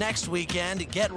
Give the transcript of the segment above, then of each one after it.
next weekend. Get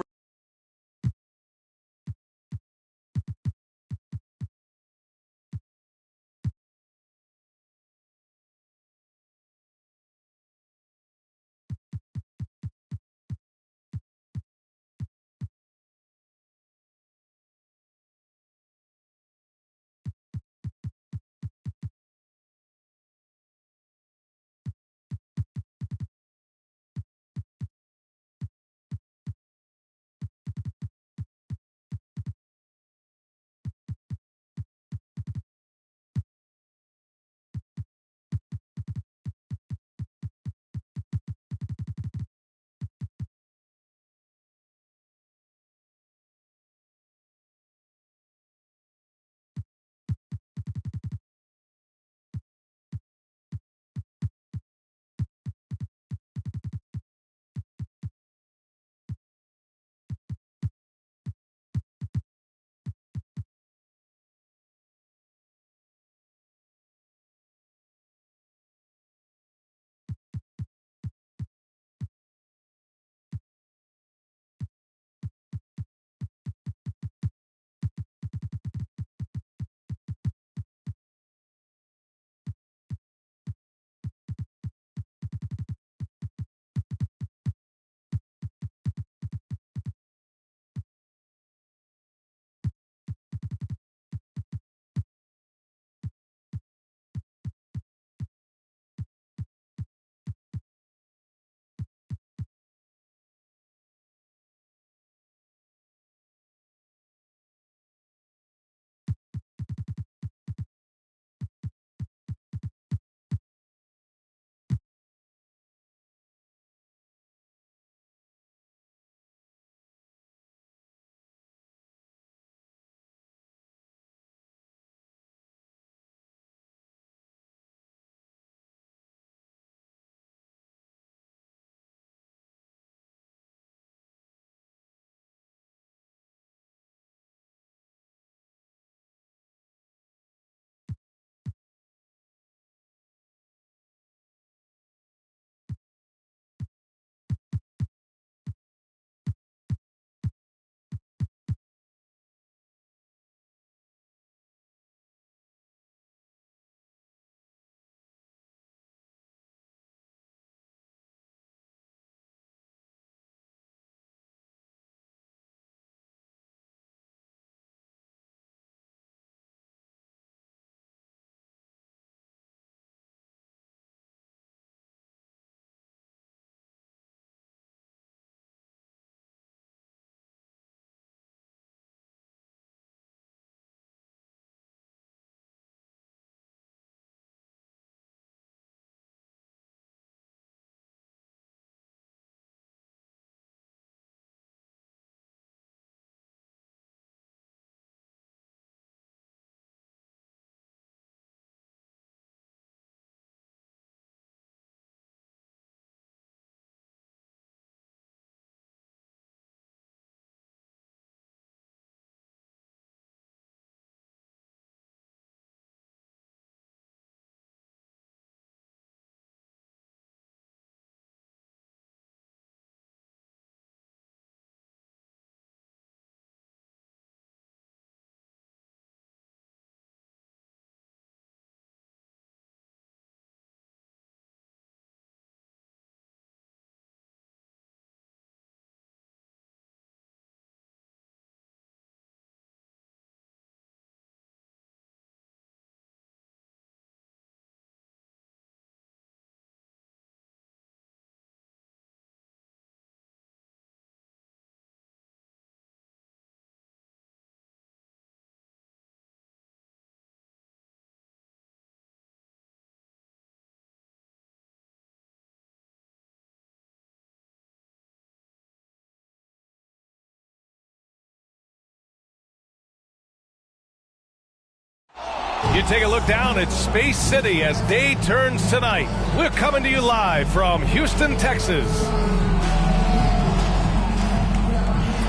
You take a look down at Space City as day turns tonight. We're coming to you live from Houston, Texas.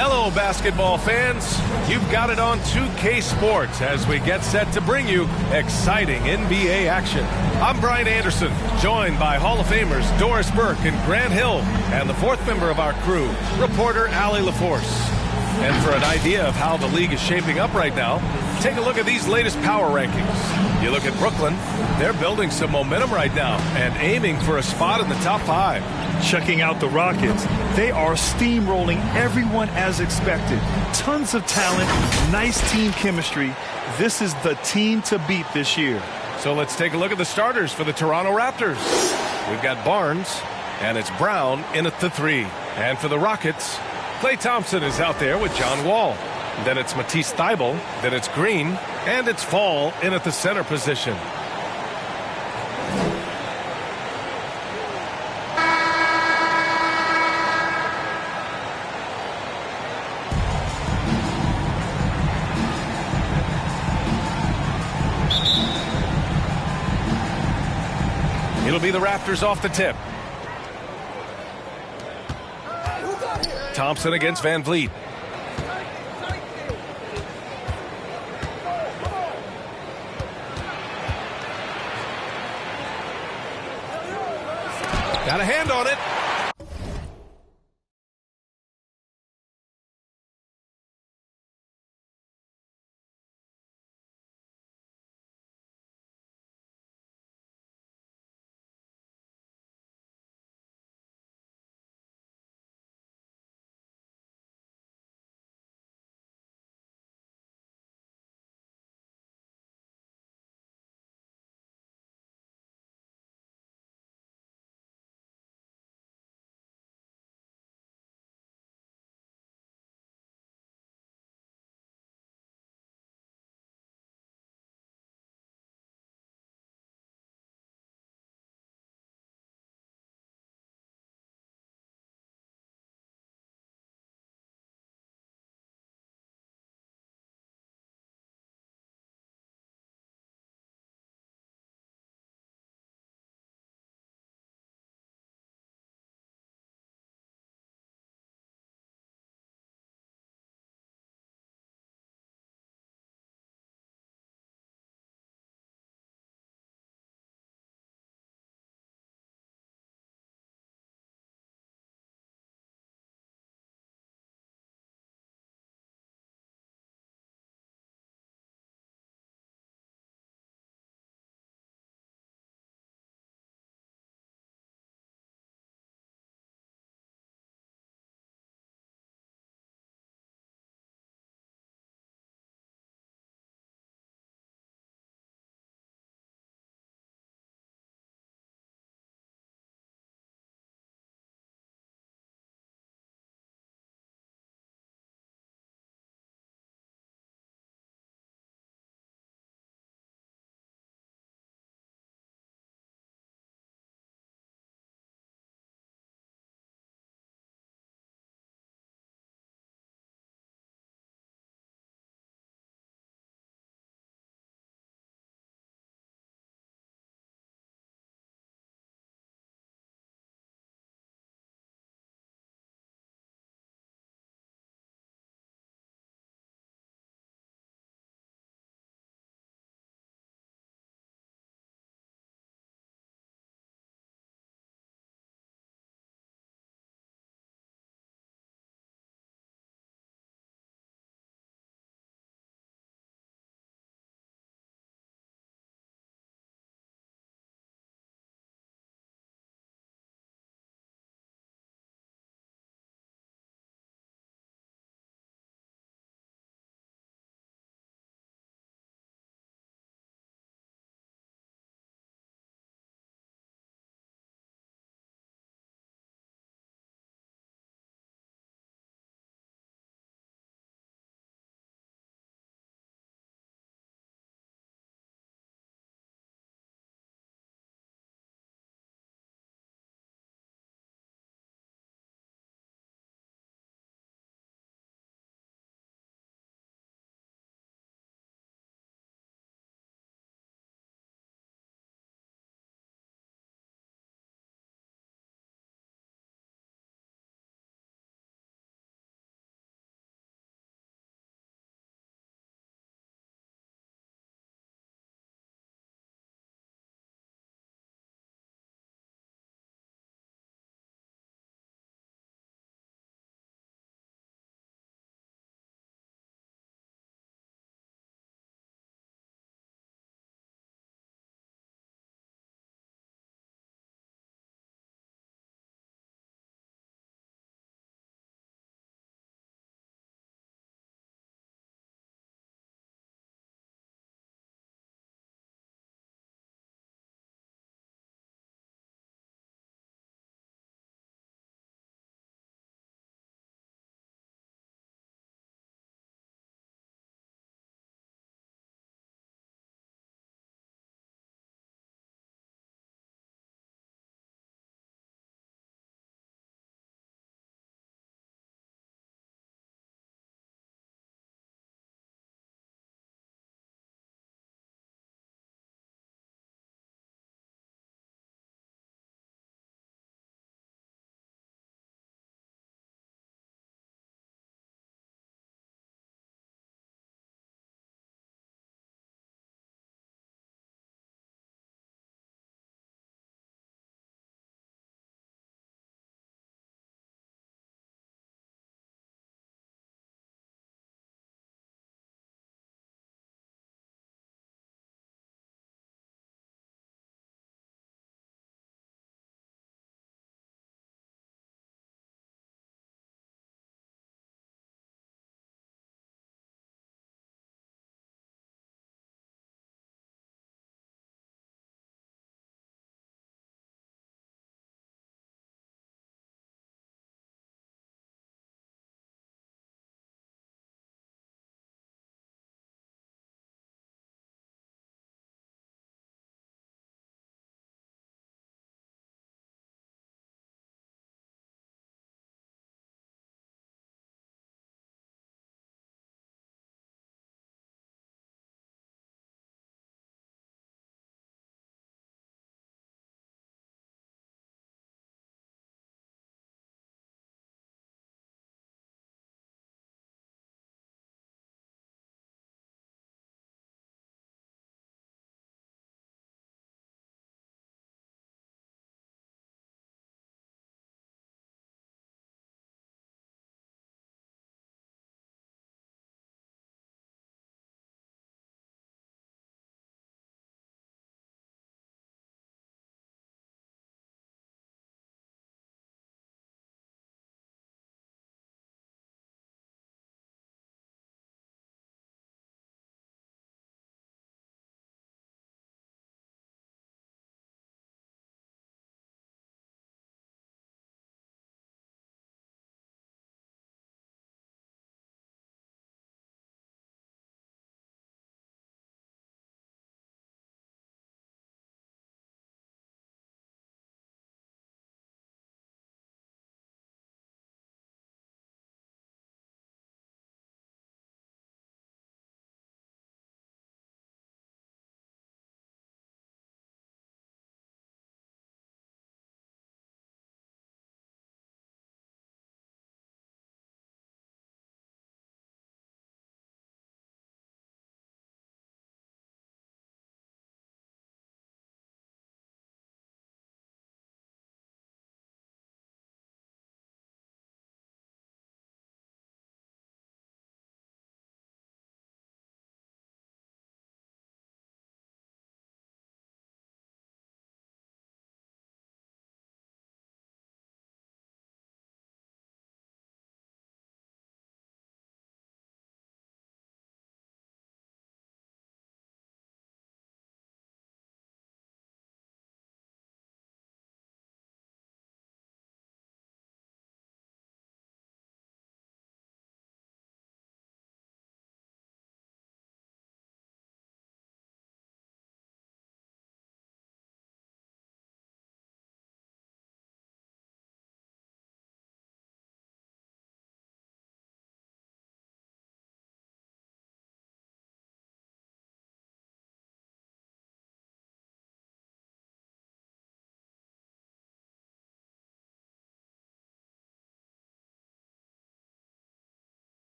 Hello, basketball fans. You've got it on 2K Sports as we get set to bring you exciting NBA action. I'm Brian Anderson, joined by Hall of Famers Doris Burke and Grant Hill, and the fourth member of our crew, reporter Allie LaForce. And for an idea of how the league is shaping up right now, take a look at these latest power rankings. You look at Brooklyn, they're building some momentum right now and aiming for a spot in the top 5. Checking out the Rockets, they are steamrolling everyone as expected. Tons of talent, nice team chemistry. This is the team to beat this year. So let's take a look at the starters for the Toronto Raptors. We've got Barnes, and it's Brown in at the 3. And for the Rockets, Klay Thompson is out there with John Wall. Then it's Matisse Thybulle, then it's Green, and it's Fall in at the center position. It'll be the Raptors off the tip. Thompson against Van Vliet. Got a hand on it.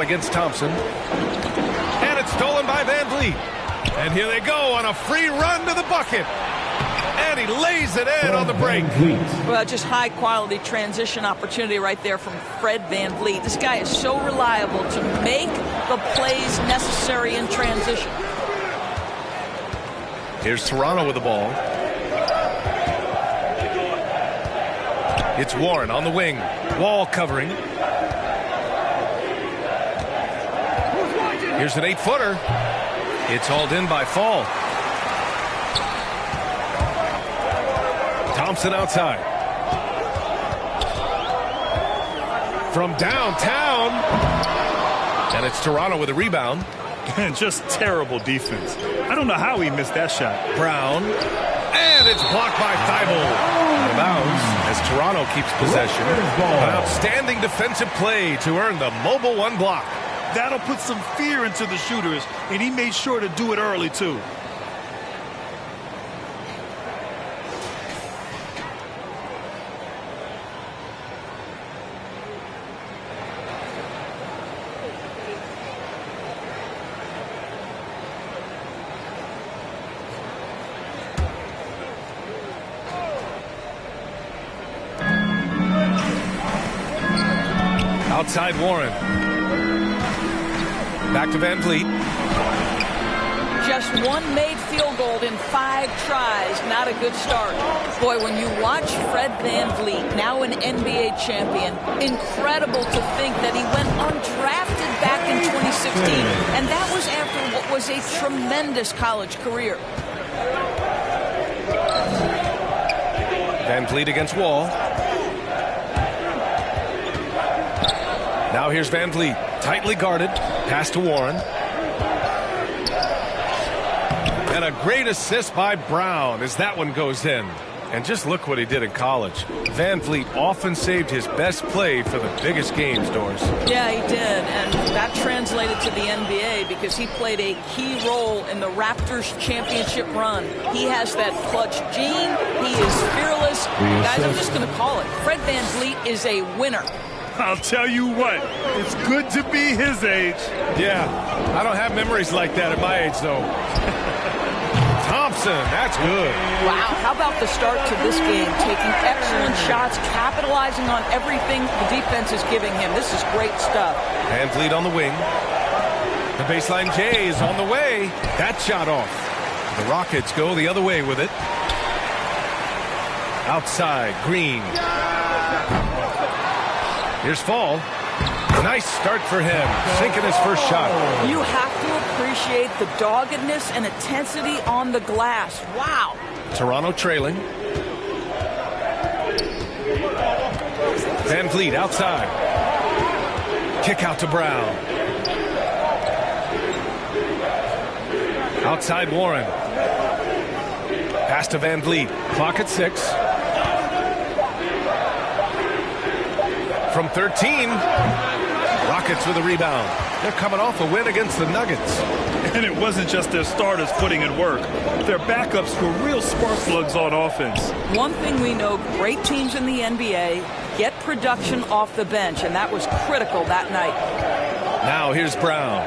against Thompson. And it's stolen by Van Vliet. And here they go on a free run to the bucket. And he lays it in on the break. Well, just high-quality transition opportunity right there from Fred Van Vliet. This guy is so reliable to make the plays necessary in transition. Here's Toronto with the ball. It's Warren on the wing. Wall covering. Here's an 8-footer. It's hauled in by Fall. Thompson outside. From downtown. And it's Toronto with a rebound. Just terrible defense. I don't know how he missed that shot. Brown. And it's blocked by Thibault. Out of bounds as Toronto keeps possession. An outstanding defensive play to earn the mobile one block. That'll put some fear into the shooters, and he made sure to do it early, too. Outside Warren. Back to Van Vliet. Just one made field goal in 5 tries. Not a good start. Boy, when you watch Fred Van Vliet, now an NBA champion, incredible to think that he went undrafted back in 2016. And that was after what was a tremendous college career. Van Vliet against Wall. Now here's Van Vliet. Tightly guarded. Pass to Warren. And a great assist by Brown as that one goes in. And just look what he did in college. Van Vliet often saved his best play for the biggest games, Doris. Yeah, he did. And that translated to the NBA because he played a key role in the Raptors championship run. He has that clutch gene. He is fearless. Guys, I'm just going to call it. Fred Van Vliet is a winner. I'll tell you what, it's good to be his age. Yeah, I don't have memories like that at my age, though. Thompson, that's good. Wow, how about the start to this game? Taking excellent shots, capitalizing on everything the defense is giving him. This is great stuff. Van Vliet on the wing. The baseline J is on the way. That shot off. The Rockets go the other way with it. Outside, Green. Here's Fall. Nice start for him. Sinking his first shot. You have to appreciate the doggedness and intensity on the glass. Wow. Toronto trailing. Van Vliet outside. Kick out to Brown. Outside Warren. Pass to Van Vliet. Clock at 6. From 13, Rockets with a rebound. They're coming off a win against the Nuggets. And it wasn't just their starters putting in work. Their backups were real spark plugs on offense. One thing we know, great teams in the NBA get production off the bench, and that was critical that night. Now here's Brown.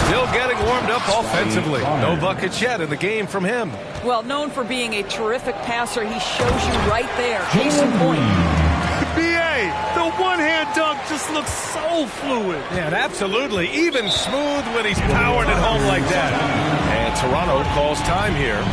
Still getting warmed up offensively. No buckets yet in the game from him. Well, known for being a terrific passer, he shows you right there. Case in point. B.A., the one-hand dunk just looks so fluid. Yeah, absolutely. Even smooth when he's powering it home like that. And Toronto calls time here.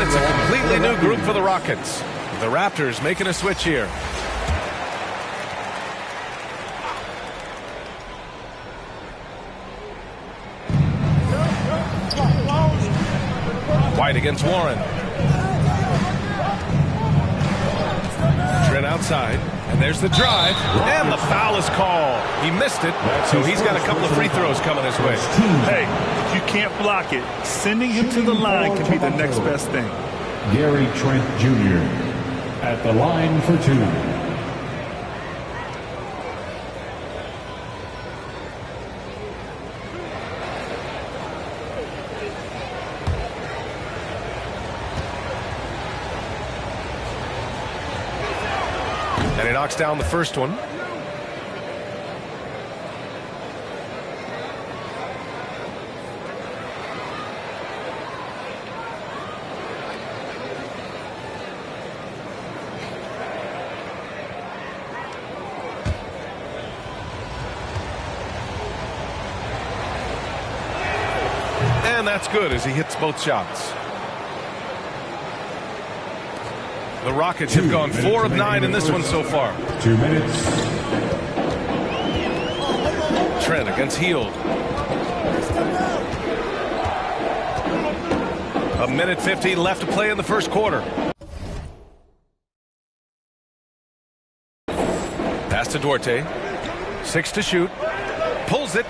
It's a completely new group for the Rockets. The Raptors making a switch here. White against Warren. Trent outside. And there's the drive. And the foul is called. He missed it, so he's got a couple of free throws coming his way. Hey, if you can't block it, sending him to the line can be the next best thing. Gary Trent Jr. at the line for 2. And he knocks down the first one. And that's good as he hits both shots. The Rockets have gone 4 of 9 in this one so far. 2 minutes. Trent against Hield. 1:50 left to play in the first quarter. Pass to Duarte. 6 to shoot. Pulls it.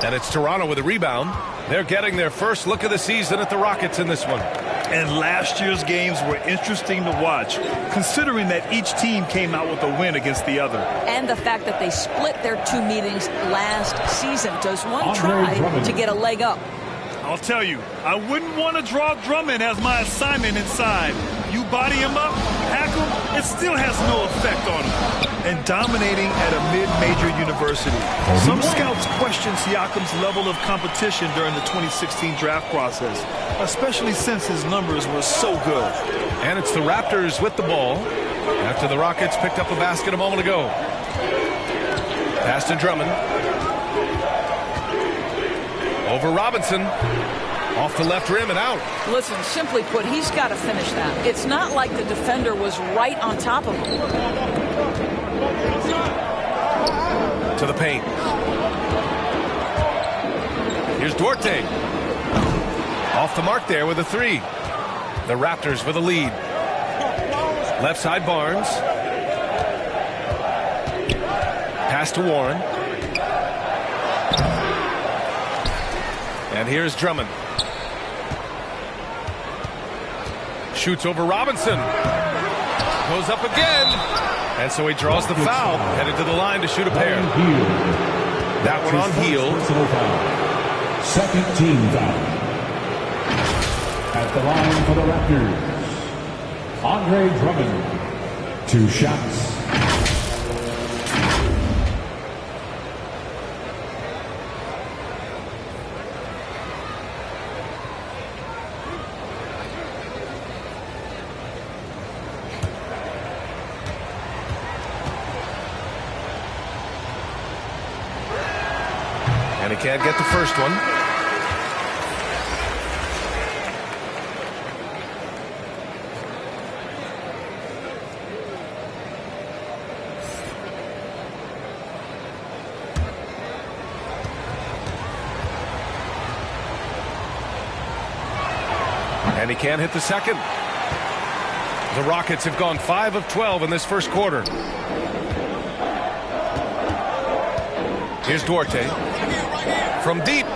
And it's Toronto with a rebound. They're getting their first look of the season at the Rockets in this one. And last year's games were interesting to watch, considering that each team came out with a win against the other. And the fact that they split their 2 meetings last season. Does one try to get a leg up? I'll tell you, I wouldn't want to draw Drummond as my assignment inside. You body him up, hack him, it still has no effect on him. And dominating at a mid-major university. Some scouts question Siakam's level of competition during the 2016 draft process, especially since his numbers were so good. And it's the Raptors with the ball after the Rockets picked up a basket a moment ago. Pass to Drummond. Over Robinson. Off the left rim and out. Listen, simply put, he's got to finish that. It's not like the defender was right on top of him. To the paint. Here's Duarte. Off the mark there with a 3. The Raptors with a lead. Left side Barnes. Pass to Warren. And here's Drummond. Shoots over Robinson. Goes up again. And so he draws the foul. Headed to the line to shoot a pair. That one on Hield. Second team foul. At the line for the Raptors, Andre Drummond. 2 shots. And he can't get the first one. And he can't hit the second. The Rockets have gone 5 of 12 in this first quarter. Here's Duarte. From deep.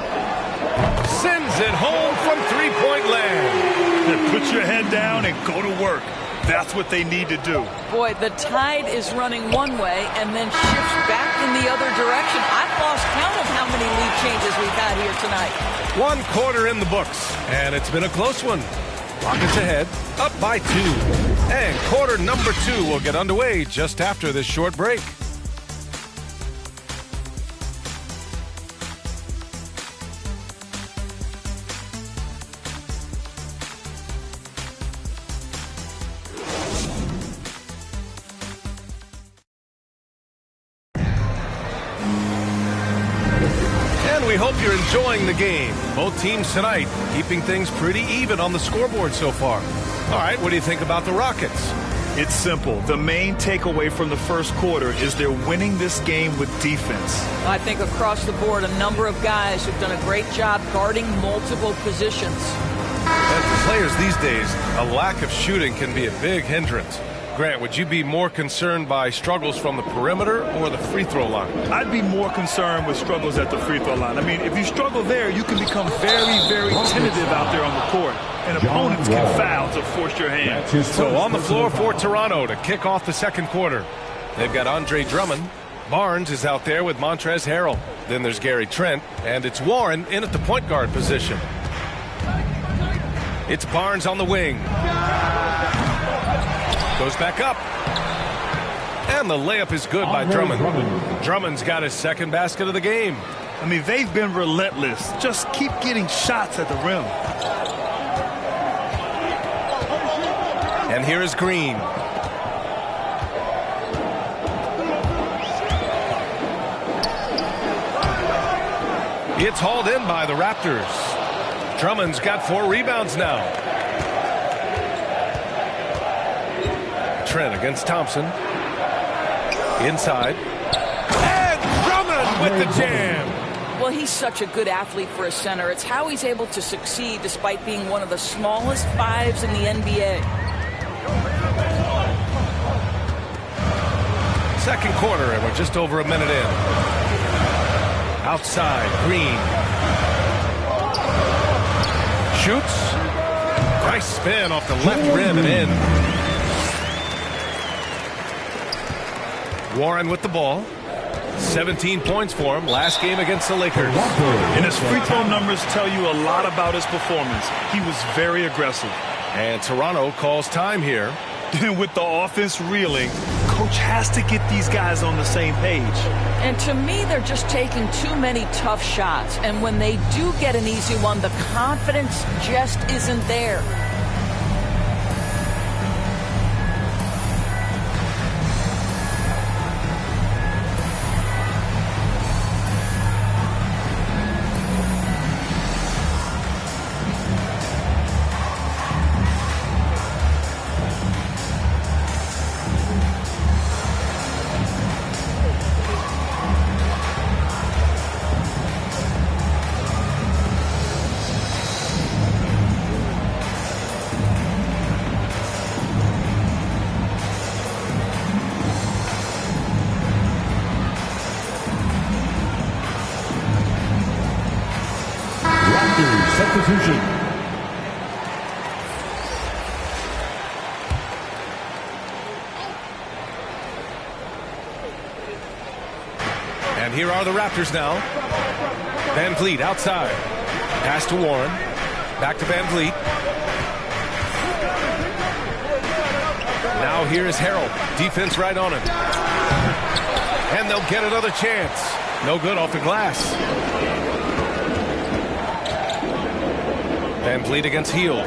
Sends it home from 3-point land. Put your head down and go to work. That's what they need to do. Boy, the tide is running one way and then shifts back in the other direction. I've lost count of how many lead changes we've had here tonight. 1 quarter in the books, and it's been a close one. Rockets ahead, up by 2. And quarter number 2 will get underway just after this short break. We hope you're enjoying the game. Both teams tonight keeping things pretty even on the scoreboard so far. All right, what do you think about the Rockets? It's simple. The main takeaway from the first quarter is they're winning this game with defense. I think across the board, a number of guys who've done a great job guarding multiple positions. And for players these days, a lack of shooting can be a big hindrance. Grant, would you be more concerned by struggles from the perimeter or the free throw line? I'd be more concerned with struggles at the free throw line. I mean, if you struggle there, you can become very, very tentative out there on the court, and opponents can foul to force your hand. So on the floor for Toronto to kick off the second quarter. They've got Andre Drummond. Barnes is out there with Montrezl Harrell. Then there's Gary Trent, and it's Warren in at the point guard position. It's Barnes on the wing. Goes back up. And the layup is good by Drummond. Drummond's got his second basket of the game. I mean, they've been relentless. Just keep getting shots at the rim. And here is Green. It's hauled in by the Raptors. Drummond's got 4 rebounds now. Trent against Thompson. Inside. And Drummond with the jam. Well, he's such a good athlete for a center. It's how he's able to succeed despite being one of the smallest 5s in the NBA. Second quarter, and we're just over a minute in. Outside, Green. Shoots. Nice spin off the left rim and in. Warren with the ball. 17 points for him last game against the Lakers. And his free throw numbers tell you a lot about his performance. He was very aggressive. And Toronto calls time here. With the offense reeling, coach has to get these guys on the same page. And to me, they're just taking too many tough shots. And when they do get an easy one, the confidence just isn't there. Substitution. And here are the Raptors now. Van Vliet outside. Pass to Warren. Back to Van Vliet. Now here is Harrell. Defense right on him. And they'll get another chance. No good off the glass. Van Vliet against Hield.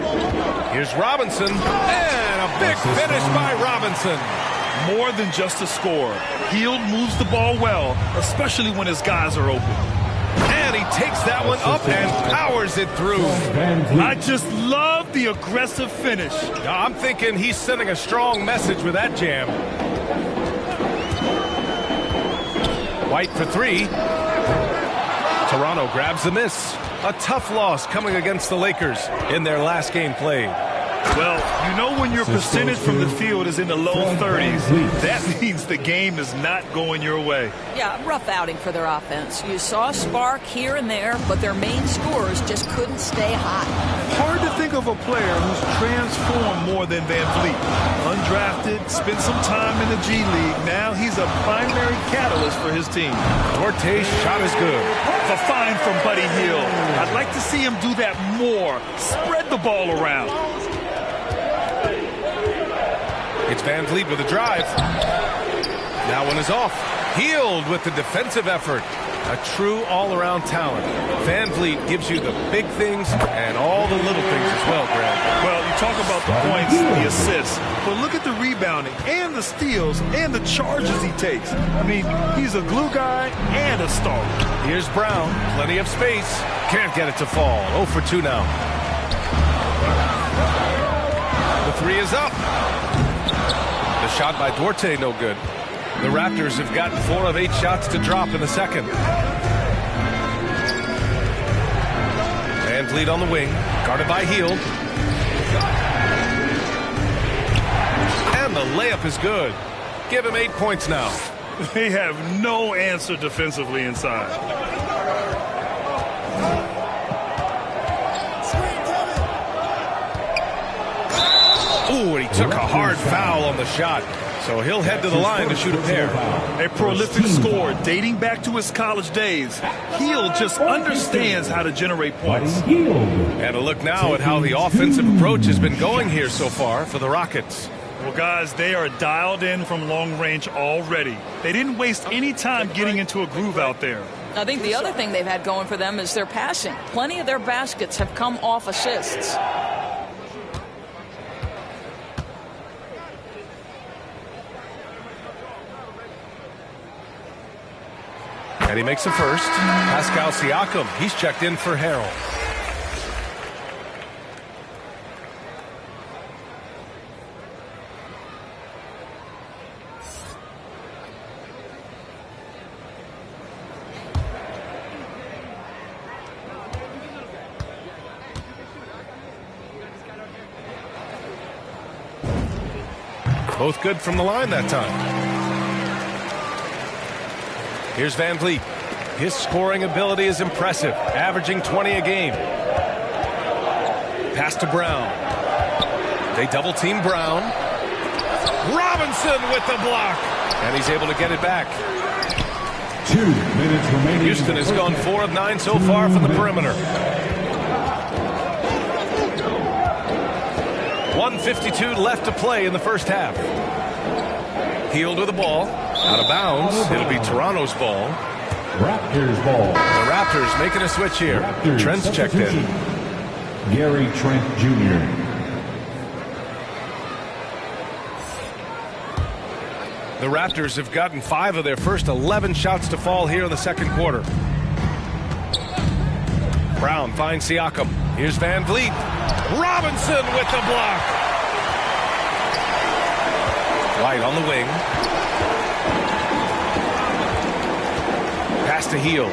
Here's Robinson. And a big finish by Robinson. More than just a score. Hield moves the ball well, especially when his guys are open. And he takes that one up and powers it through. I just love the aggressive finish. I'm thinking he's sending a strong message with that jam. White for 3. Toronto grabs the miss. A tough loss coming against the Lakers in their last game played. Well, you know when your percentage from the field is in the low 30s, that means the game is not going your way. Yeah, rough outing for their offense. You saw a spark here and there, but their main scorers just couldn't stay hot. Hard to think of a player who's transformed more than Van Vliet. Undrafted, spent some time in the G League. Now he's a primary catalyst for his team. Duarte's shot is good. The find from Buddy Hield. I'd like to see him do that more. Spread the ball around. It's Van Vliet with a drive. That one is off. Hield with the defensive effort. A true all-around talent. Van Vliet gives you the big things and all the little things as well, Grant. Well, you talk about the points, the assists, but look at the rebounding and the steals and the charges he takes. I mean, he's a glue guy and a star. Here's Brown. Plenty of space. Can't get it to fall. 0 for 2 now. The 3 is up. The shot by Duarte, no good. The Raptors have gotten 4 of 8 shots to drop in the second. Van Vliet on the wing, guarded by Hield. And And the layup is good. Give him 8 points now. They have no answer defensively inside. Ooh, and he took a hard foul on the shot. So he'll head to the line to shoot a pair. A prolific scorer dating back to his college days. Hill just understands how to generate points. And a look now at how the offensive approach has been going here so far for the Rockets. Well, guys, they are dialed in from long range already. They didn't waste any time getting into a groove out there. I think the other thing they've had going for them is their passing. Plenty of their baskets have come off assists. And he makes a first. Pascal Siakam, he's checked in for Harrell. Both good from the line that time. Here's Van Vliet. His scoring ability is impressive, averaging 20 a game. Pass to Brown. They double team Brown. Robinson with the block. And he's able to get it back. 2 minutes remaining. Houston has gone 4 of 9 so far from the perimeter. 1:52 left to play in the first half. Hield with the ball. Out of bounds. It'll be Toronto's ball. Raptors ball. The Raptors making a switch here. Raptors Trent's checked in. Gary Trent Jr. The Raptors have gotten 5 of their first 11 shots to fall here in the second quarter. Brown finds Siakam. Here's Van Vliet. Robinson with the block. White on the wing. Pass to Hield.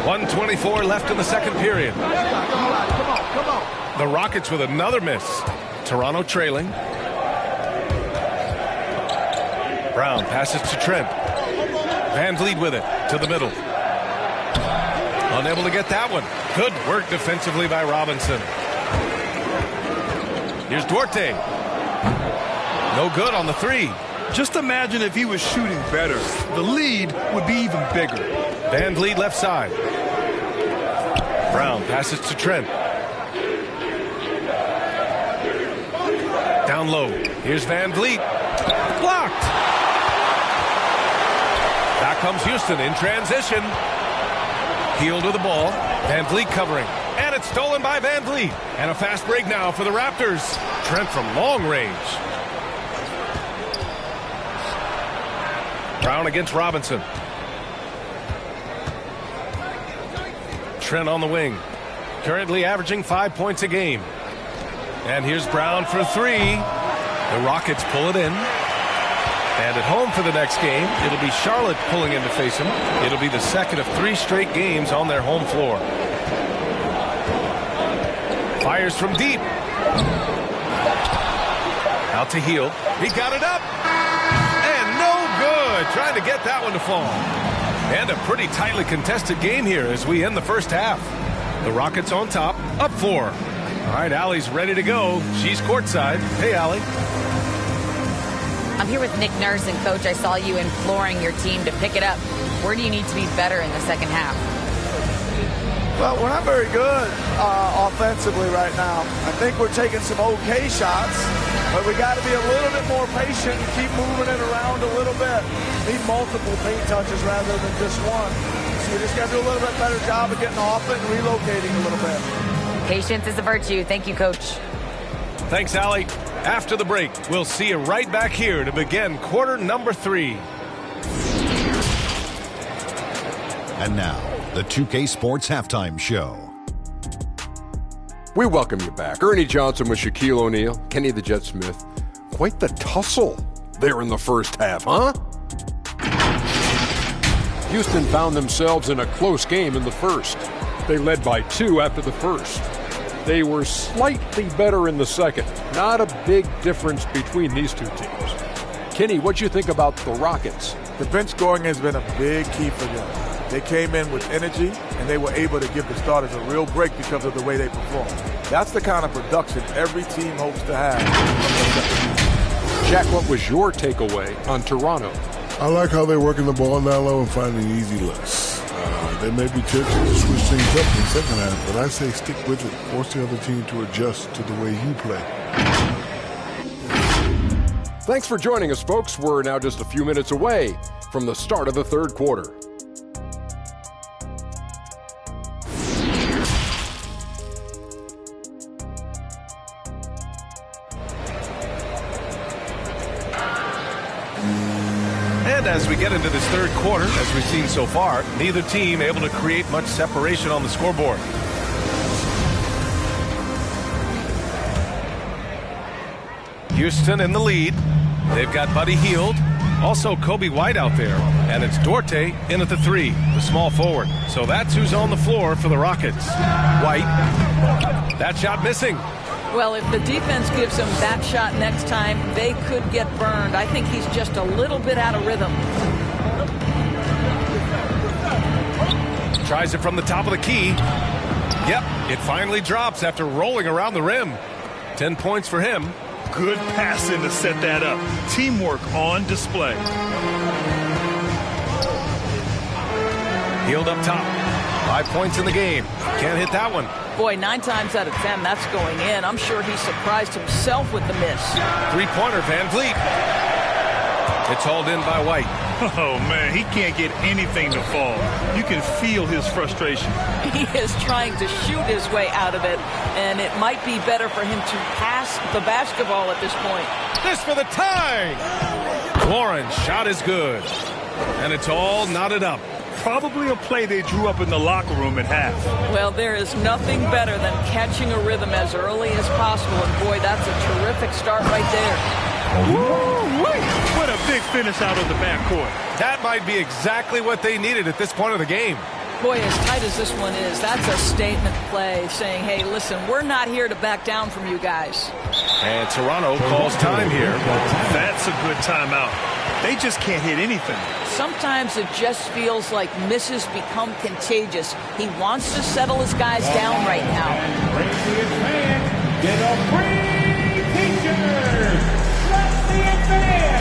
1:24 left in the second period. Come on. The Rockets with another miss. Toronto trailing. Brown passes to Trent. Van Vliet with it to the middle. Unable to get that one. Good work defensively by Robinson. Here's Duarte. No good on the three. Just imagine if he was shooting better. The lead would be even bigger. Van Vliet left side. Brown passes to Trent. Down low. Here's Van Vliet. Blocked. Back comes Houston in transition. Hield with the ball. Van Vliet covering. And it's stolen by Van Vliet. And a fast break now for the Raptors. Trent from long range. Brown against Robinson. Trent on the wing. Currently averaging 5 points a game. And here's Brown for three. The Rockets pull it in. And at home for the next game, it'll be Charlotte pulling in to face him. It'll be the second of 3 straight games on their home floor. Fires from deep. Out to Hield. He got it up. And no good. Trying to get that one to fall. And a pretty tightly contested game here as we end the first half. The Rockets on top, up 4. All right, Allie's ready to go. She's courtside. Hey, Allie. I'm here with Nick Nurse, and Coach, I saw you imploring your team to pick it up. Where do you need to be better in the second half? Well, we're not very good offensively right now. I think we're taking some okay shots, but we got to be a little bit more patient and keep moving it around a little bit. Need multiple paint touches rather than just one. So we just got to do a little bit better job of getting off it and relocating a little bit. Patience is a virtue. Thank you, Coach. Thanks, Allie. After the break, we'll see you right back here to begin quarter number 3. And now, the 2K Sports Halftime Show. We welcome you back. Ernie Johnson with Shaquille O'Neal, Kenny the Jet Smith. Quite the tussle there in the first half, huh? Houston found themselves in a close game in the first. They led by 2 after the first. They were slightly better in the second. Not a big difference between these two teams. Kenny, what'd you think about the Rockets? The bench scoring has been a big key for them. They came in with energy, and they were able to give the starters a real break because of the way they performed. That's the kind of production every team hopes to have. Jack, what was your takeaway on Toronto? I like how they're working the ball down low and finding easy looks. They may be tempted to switch things up in the second half, but I say stick with it. Force the other team to adjust to the way you play. Thanks for joining us, folks. We're now just a few minutes away from the start of the third quarter. And as we get into this third quarter, as we've seen so far, neither team able to create much separation on the scoreboard. Houston in the lead. They've got Buddy Hield. Also Kobe White out there. And it's Duarte in at the 3, the small forward. So that's who's on the floor for the Rockets. White. That shot missing. Well, if the defense gives him that shot next time, they could get burned. I think he's just a little bit out of rhythm. Tries it from the top of the key. Yep, it finally drops after rolling around the rim. 10 points for him. Good passing to set that up. Teamwork on display. Hield up top. 5 points in the game. Can't hit that one. Boy, 9 times out of 10, that's going in. I'm sure he surprised himself with the miss. 3-pointer, Van Vliet. It's hauled in by White. Oh, man, he can't get anything to fall. You can feel his frustration. He is trying to shoot his way out of it, and it might be better for him to pass the basketball at this point. This for the tie. Warren's shot is good. And it's all knotted up. Probably a play they drew up in the locker room at half. Well, there is nothing better than catching a rhythm as early as possible, and boy, that's a terrific start right there. Woo-wee! What a big finish out of the backcourt. That might be exactly what they needed at this point of the game. Boy, as tight as this one is, that's a statement play saying, hey, listen, we're not here to back down from you guys. And Toronto calls time here. That's a good timeout. They just can't hit anything. Sometimes it just feels like misses become contagious. He wants to settle his guys down right now. Get a free t-shirt. Let's see it fan.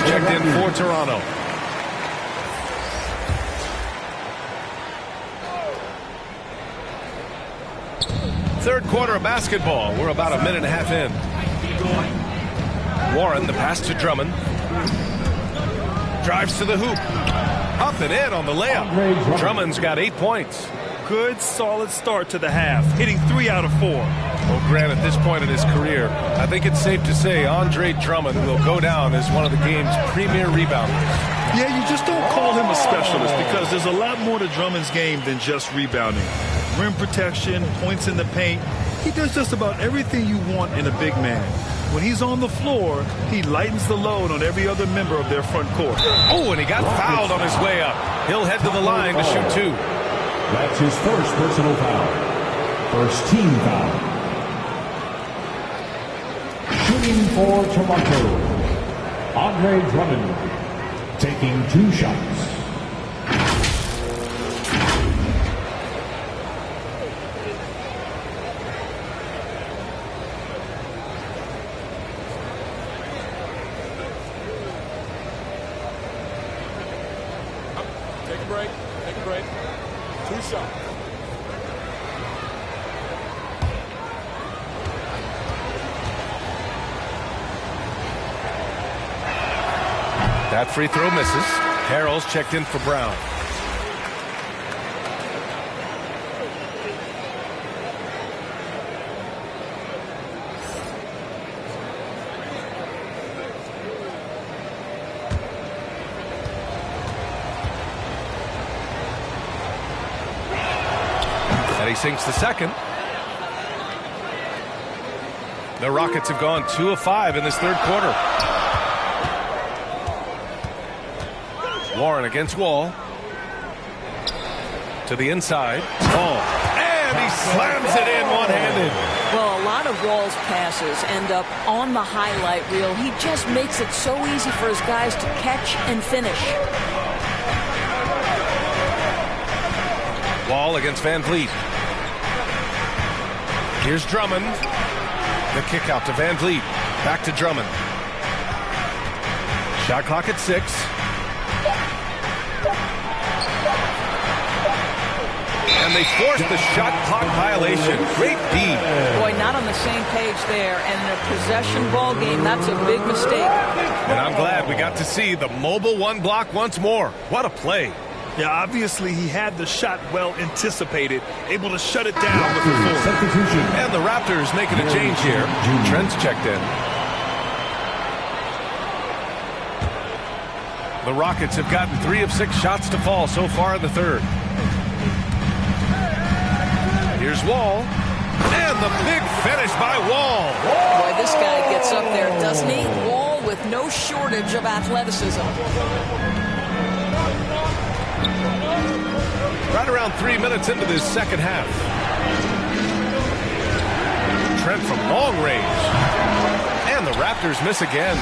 Checked in for Toronto. Third quarter of basketball. We're about a minute and a half in. Warren, the pass to Drummond. Drives to the hoop. Up and in on the layup. Drummond's got 8 points. Good, solid start to the half, hitting 3 out of 4. Well, Grant, at this point in his career, I think it's safe to say Andre Drummond will go down as one of the game's premier rebounders. Yeah, you just don't call him a specialist because there's a lot more to Drummond's game than just rebounding. Rim protection, points in the paint. He does just about everything you want in a big man. When he's on the floor, he lightens the load on every other member of their front court. Oh, and he got fouled on his way up. He'll head to the line to shoot 2. That's his first personal foul. First team foul. Shooting for Toronto, Andre Drummond, taking 2 shots. Take a break. Take a break. 2 shots. That free throw misses. Harrell's checked in for Brown. And he sinks the second. The Rockets have gone 2 of 5 in this third quarter. Warren against Wall. To the inside. Wall. And he slams it in one-handed. Well, a lot of Wall's passes end up on the highlight reel. He just makes it so easy for his guys to catch and finish. Wall against Van Vliet. Here's Drummond. The kick out to Van Vliet. Back to Drummond. Shot clock at 6. And they forced the shot clock violation. Great D. Boy, not on the same page there. And in a possession ball game, that's a big mistake. And I'm glad we got to see the mobile one block once more. What a play. Yeah, obviously he had the shot well anticipated, able to shut it down with the forward. And the Raptors making a change here. Trent's checked in. The Rockets have gotten 3 of 6 shots to fall so far in the third. Here's Wall. And the big finish by Wall. Boy, this guy gets up there, doesn't he? Wall with no shortage of athleticism. Right around 3 minutes into this second half. Trent from long range. And the Raptors miss again.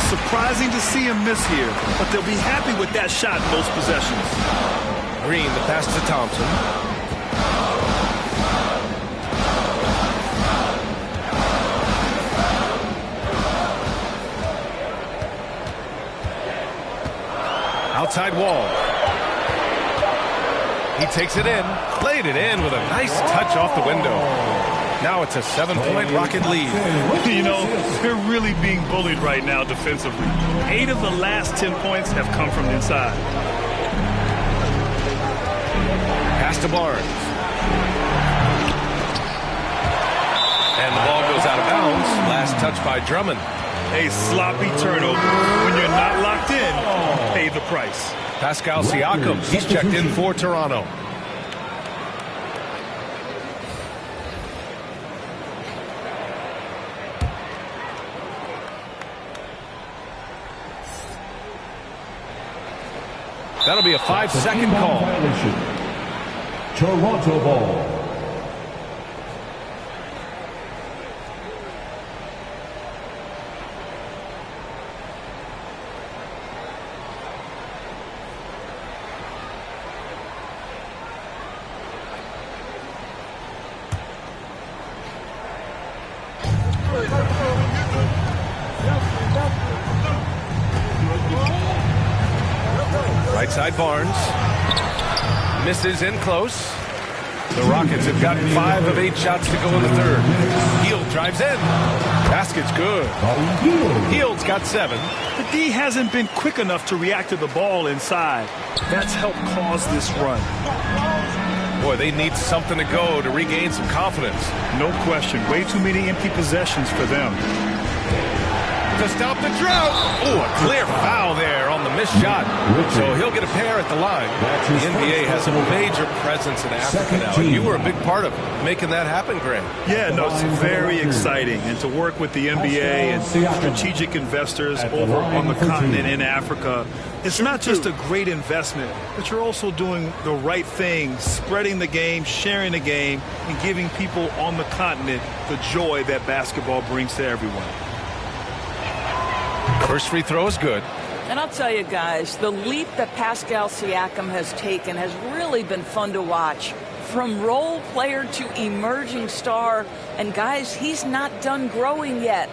Surprising to see him miss here, but they'll be happy with that shot most possessions. Green, the pass to Thompson. Outside Wall. He takes it in, played it in with a nice touch off the window. Now it's a 7-point Rocket lead. You know, they're really being bullied right now defensively. 8 of the last 10 points have come from inside. Pass to Barnes. And the ball goes out of bounds. Last touch by Drummond. A sloppy turnover. When you're not locked in, pay the price. Pascal Siakam, he's checked in for Toronto. That'll be a 5-second call. Toronto ball. Right side Barnes. Misses in close. The Rockets have gotten 5 of 8 shots to go in the third. Hield drives in. Basket's good. Hield's got 7. The D hasn't been quick enough to react to the ball inside. That's helped cause this run. Boy, they need something to go to regain some confidence. No question. Way too many empty possessions for them. To stop the drought. Oh, a clear foul there on the missed shot. So he'll get a pair at the line. The NBA has a major presence in Africa now. And you were a big part of making that happen, Grant. Yeah, no, it's very exciting. And to work with the NBA and strategic investors over on the continent in Africa, it's not just a great investment, but you're also doing the right thing, spreading the game, sharing the game, and giving people on the continent the joy that basketball brings to everyone. First free throw is good. And I'll tell you guys, the leap that Pascal Siakam has taken has really been fun to watch. From role player to emerging star. And guys, he's not done growing yet.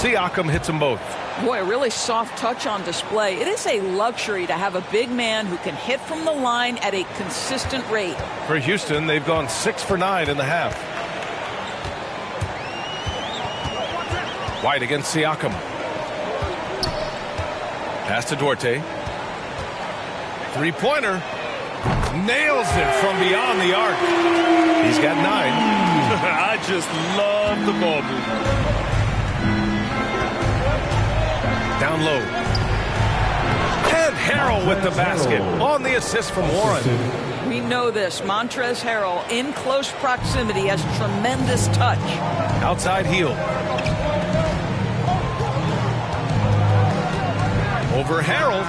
Siakam hits them both. Boy, a really soft touch on display. It is a luxury to have a big man who can hit from the line at a consistent rate. For Houston, they've gone 6 for 9 in the half. White against Siakam. Pass to Duarte. Three-pointer. Nails it from beyond the arc. He's got 9. I just love the ball movement. Down low. And Harrell with the basket on the assist from Warren. We know this. Montrezl Harrell in close proximity has tremendous touch. Outside heel. Over Harrell.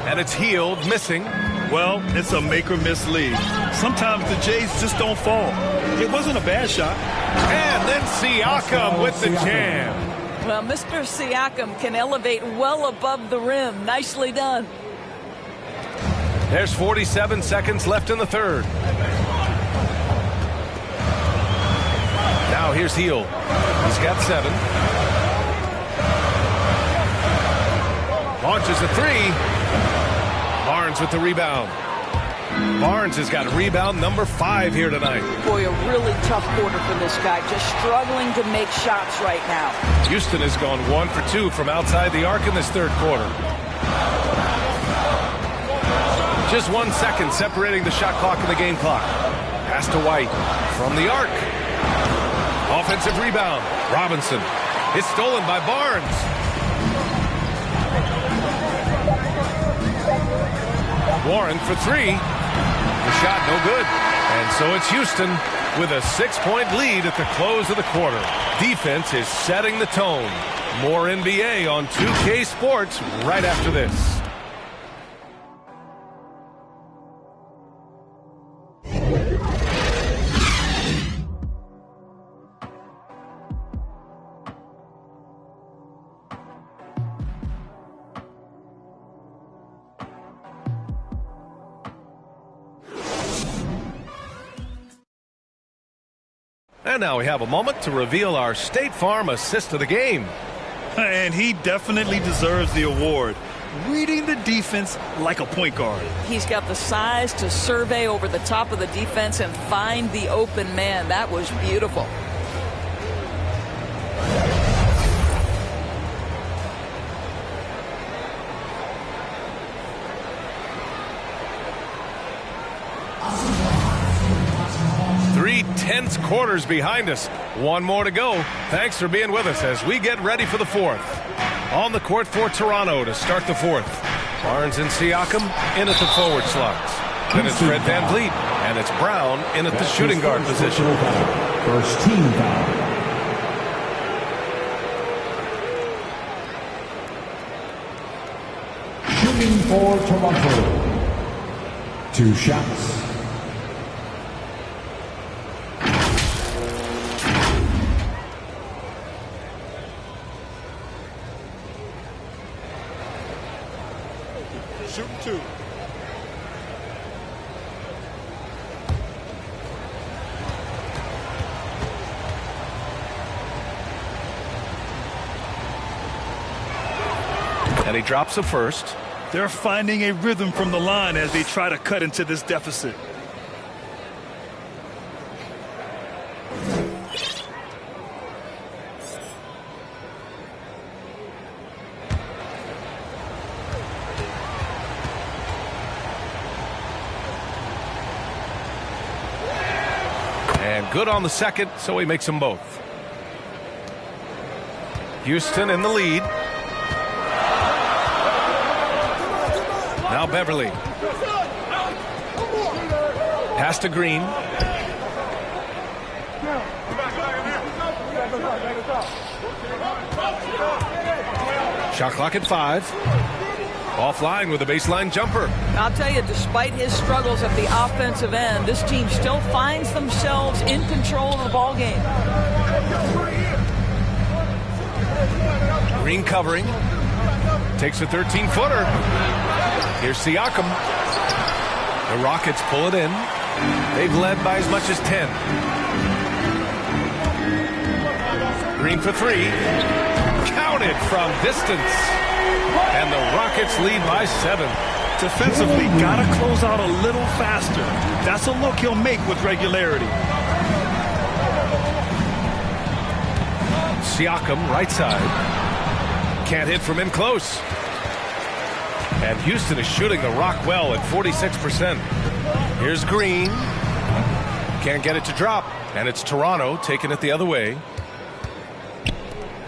And it's healed, missing. Well, it's a make or miss league. Sometimes the Jays just don't fall. It wasn't a bad shot. And then Siakam with the jam. Well, Mr. Siakam can elevate well above the rim. Nicely done. There's 47 seconds left in the third. Now here's Heel. He's got 7. Launches a 3. Barnes with the rebound. Barnes has got rebound number 5 here tonight. Boy, a really tough quarter for this guy. Just struggling to make shots right now. Houston has gone 1 for 2 from outside the arc in this third quarter. Just 1 second separating the shot clock and the game clock. Pass to White from the arc. Offensive rebound. Robinson. It's stolen by Barnes. Warren for 3. The shot no good. And so it's Houston with a 6-point lead at the close of the quarter. Defense is setting the tone. More NBA on 2K Sports right after this. And now we have a moment to reveal our State Farm assist of the game. And he definitely deserves the award. Reading the defense like a point guard. He's got the size to survey over the top of the defense and find the open man. That was beautiful. Tense quarters behind us. 1 more to go. Thanks for being with us as we get ready for the 4th. On the court for Toronto to start the 4th. Barnes and Siakam in at the forward slots. Then it's Fred VanVleet, and it's Brown in at the shooting guard position. First team foul. Shooting for Toronto. 2 shots. Shoot 2. And he drops the first. They're finding a rhythm from the line as they try to cut into this deficit. Good on the second, so he makes them both. Houston in the lead. Now Beverly. Pass to Green. Shot clock at 5. Offline with a baseline jumper. I'll tell you, despite his struggles at the offensive end, this team still finds themselves in control of the ball game. Green covering. Takes a 13-footer. Here's Siakam. The Rockets pull it in. They've led by as much as 10. Green for three. Counted from distance. And the Rockets lead by 7. Defensively, gotta close out a little faster. That's a look he'll make with regularity. Siakam, right side. Can't hit from in close. And Houston is shooting the rock well at 46%. Here's Green. Can't get it to drop. And it's Toronto taking it the other way.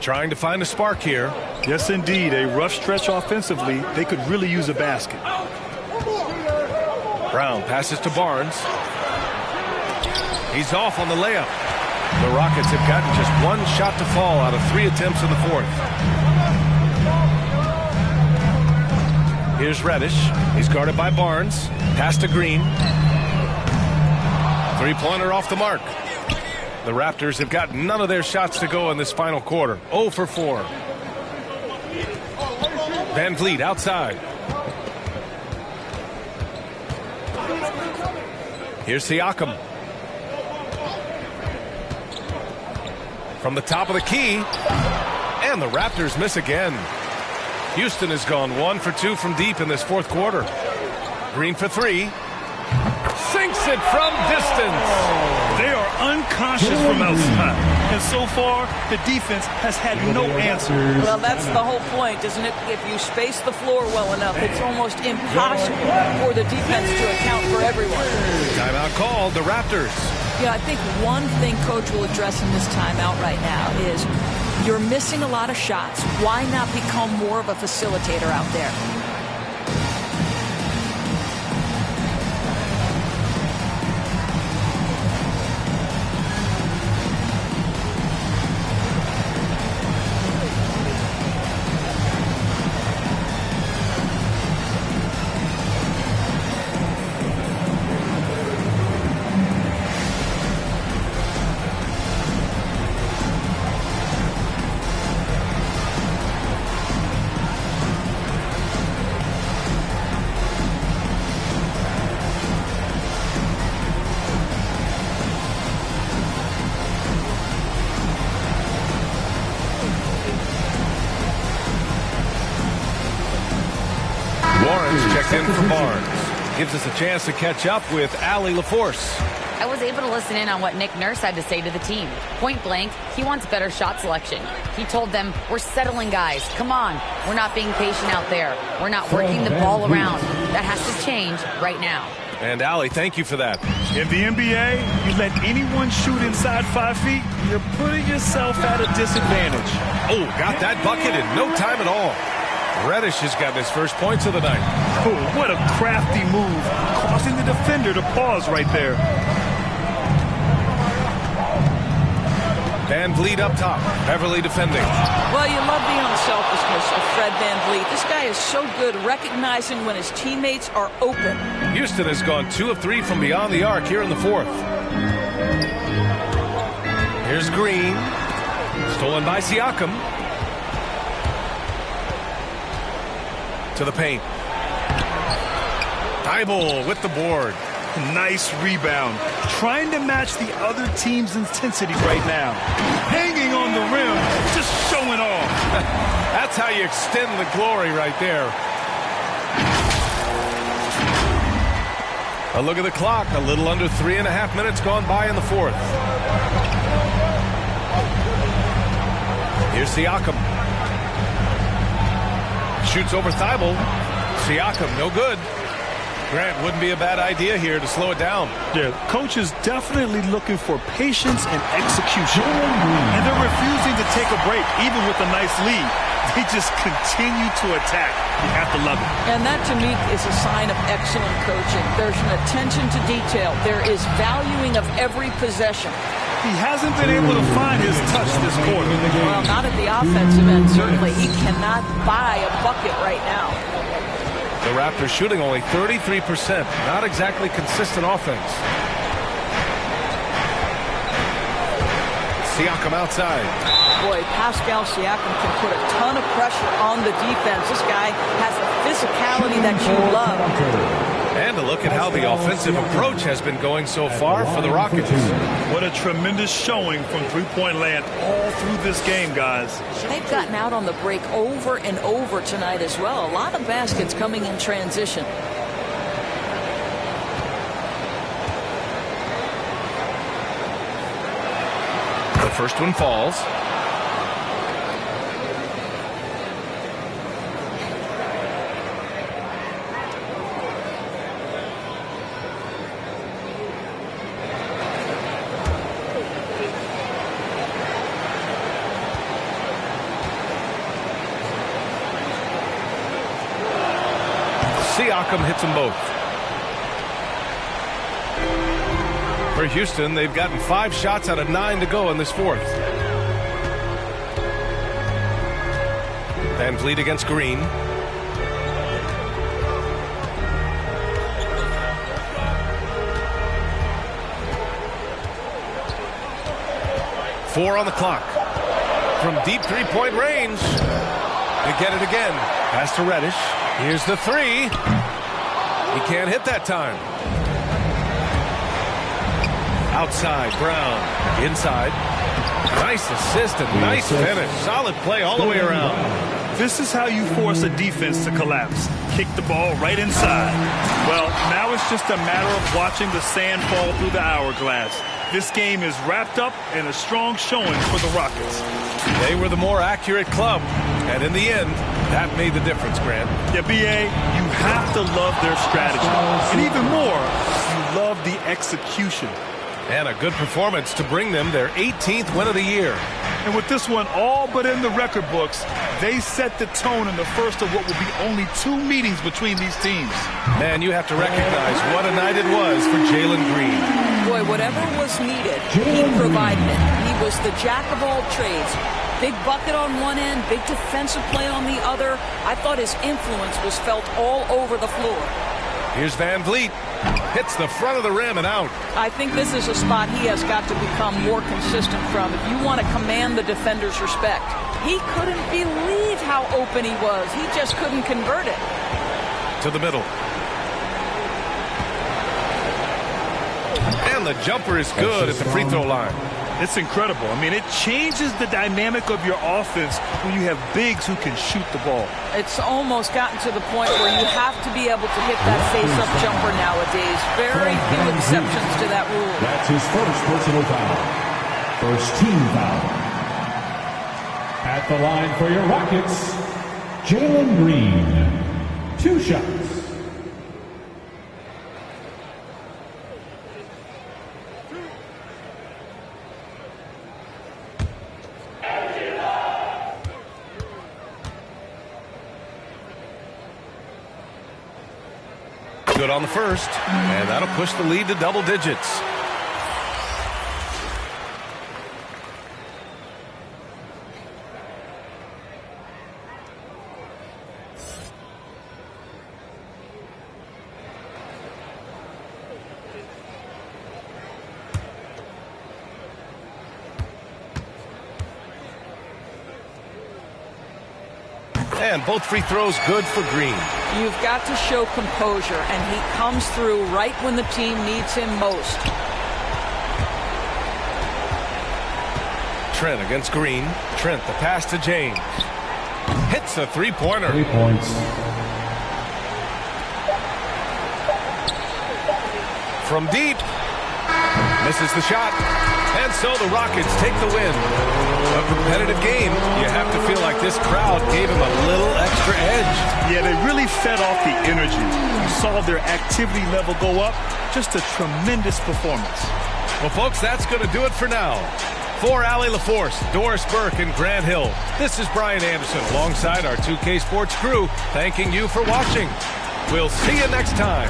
Trying to find a spark here. Yes, indeed. A rough stretch offensively. They could really use a basket. Brown passes to Barnes. He's off on the layup. The Rockets have gotten just one shot to fall out of 3 attempts in the fourth. Here's Reddish. He's guarded by Barnes. Pass to Green. Three-pointer off the mark. The Raptors have got none of their shots to go in this final quarter. 0 for 4. Van Vliet outside. Here's Siakam. From the top of the key. And the Raptors miss again. Houston has gone 1 for 2 from deep in this fourth quarter. Green for three. Sinks it from distance. They are unconscious from outside. And so far, the defense has had no answer. Well, that's the whole point, isn't it? If you space the floor well enough, it's almost impossible for the defense to account for everyone. Timeout called, the Raptors. Yeah, I think one thing Coach will address in this timeout right now is you're missing a lot of shots. Why not become more of a facilitator out there? In for Barnes. Gives us a chance to catch up with Allie LaForce. I was able to listen in on what Nick Nurse had to say to the team. Point blank, he wants better shot selection. He told them, we're settling guys. Come on. We're not being patient out there. We're not working the ball around. That has to change right now. And Allie, thank you for that. In the NBA, you let anyone shoot inside 5 feet, you're putting yourself at a disadvantage. Oh, got that bucket in no time at all. Reddish has got his first points of the night. Oh, what a crafty move, causing the defender to pause right there. Van Vliet up top. Beverly defending. Well, you love the unselfishness of Fred Van Vliet. This guy is so good recognizing when his teammates are open. Houston has gone 2 of 3 from beyond the arc here in the fourth. Here's Green. Stolen by Siakam. To the paint. Thibault with the board. Nice rebound. Trying to match the other team's intensity right now. Hanging on the rim, just showing off. That's how you extend the glory right there. A look at the clock. A little under 3.5 minutes gone by in the fourth. Here's Siakam. Shoots over Thibault. Siakam, no good. Grant, wouldn't be a bad idea here to slow it down. Yeah, coach is definitely looking for patience and execution. And they're refusing to take a break, even with a nice lead. They just continue to attack. You have to love it. And that, to me, is a sign of excellent coaching. There's an attention to detail. There is valuing of every possession. He hasn't been able to find his touch this quarter. Well, not at the offensive end, certainly. He cannot buy a bucket right now. The Raptors shooting only 33%. Not exactly consistent offense. Siakam outside. Boy, Pascal Siakam can put a ton of pressure on the defense. This guy has a physicality that you love. And a look at how the offensive approach has been going so far for the Rockets. What a tremendous showing from three-point land all through this game, guys. They've gotten out on the break over and over tonight as well. A lot of baskets coming in transition. The first one falls. Siakam hits them both. For Houston, they've gotten 5 shots out of 9 to go in this fourth. Van Vliet against Green. Four on the clock. From deep three-point range. They get it again. Pass to Reddish. Here's the three. He can't hit that time. Outside, Brown. Inside. Nice assist and nice finish. Solid play all the way around. This is how you force a defense to collapse. Kick the ball right inside. Well, now it's just a matter of watching the sand fall through the hourglass. This game is wrapped up in a strong showing for the Rockets. They were the more accurate club, and in the end, that made the difference, Grant. Yeah, B.A., you have to love their strategy. And even more, you love the execution. And a good performance to bring them their 18th win of the year. And with this one all but in the record books, they set the tone in the first of what will be only 2 meetings between these teams. Man, you have to recognize what a night it was for Jalen Green. Boy, whatever was needed, he provided it. He was the jack of all trades. Big bucket on one end, big defensive play on the other. I thought his influence was felt all over the floor. Here's Van Vliet. Hits the front of the rim and out. I think this is a spot he has got to become more consistent from if you want to command the defender's respect. He couldn't believe how open he was. He just couldn't convert it. To the middle. And the jumper is good at the free throw line. It's incredible. I mean, it changes the dynamic of your offense when you have bigs who can shoot the ball. It's almost gotten to the point where you have to be able to hit that face-up jumper nowadays. Very few exceptions to that rule. That's his first personal foul. First team foul. At the line for your Rockets, Jalen Green. 2 shots. Good on the first, and that'll push the lead to double digits. And both free throws good for Green. You've got to show composure, and he comes through right when the team needs him most. Trent against Green. Trent, the pass to James. Hits a three-pointer. 3 points. From deep. Misses the shot. And so the Rockets take the win. A competitive game. You have to feel like this crowd gave him a little extra edge. Yeah, they really fed off the energy. You saw their activity level go up. Just a tremendous performance. Well, folks, that's going to do it for now. For Allie LaForce, Doris Burke, and Grant Hill, this is Brian Anderson alongside our 2K Sports crew, thanking you for watching. We'll see you next time.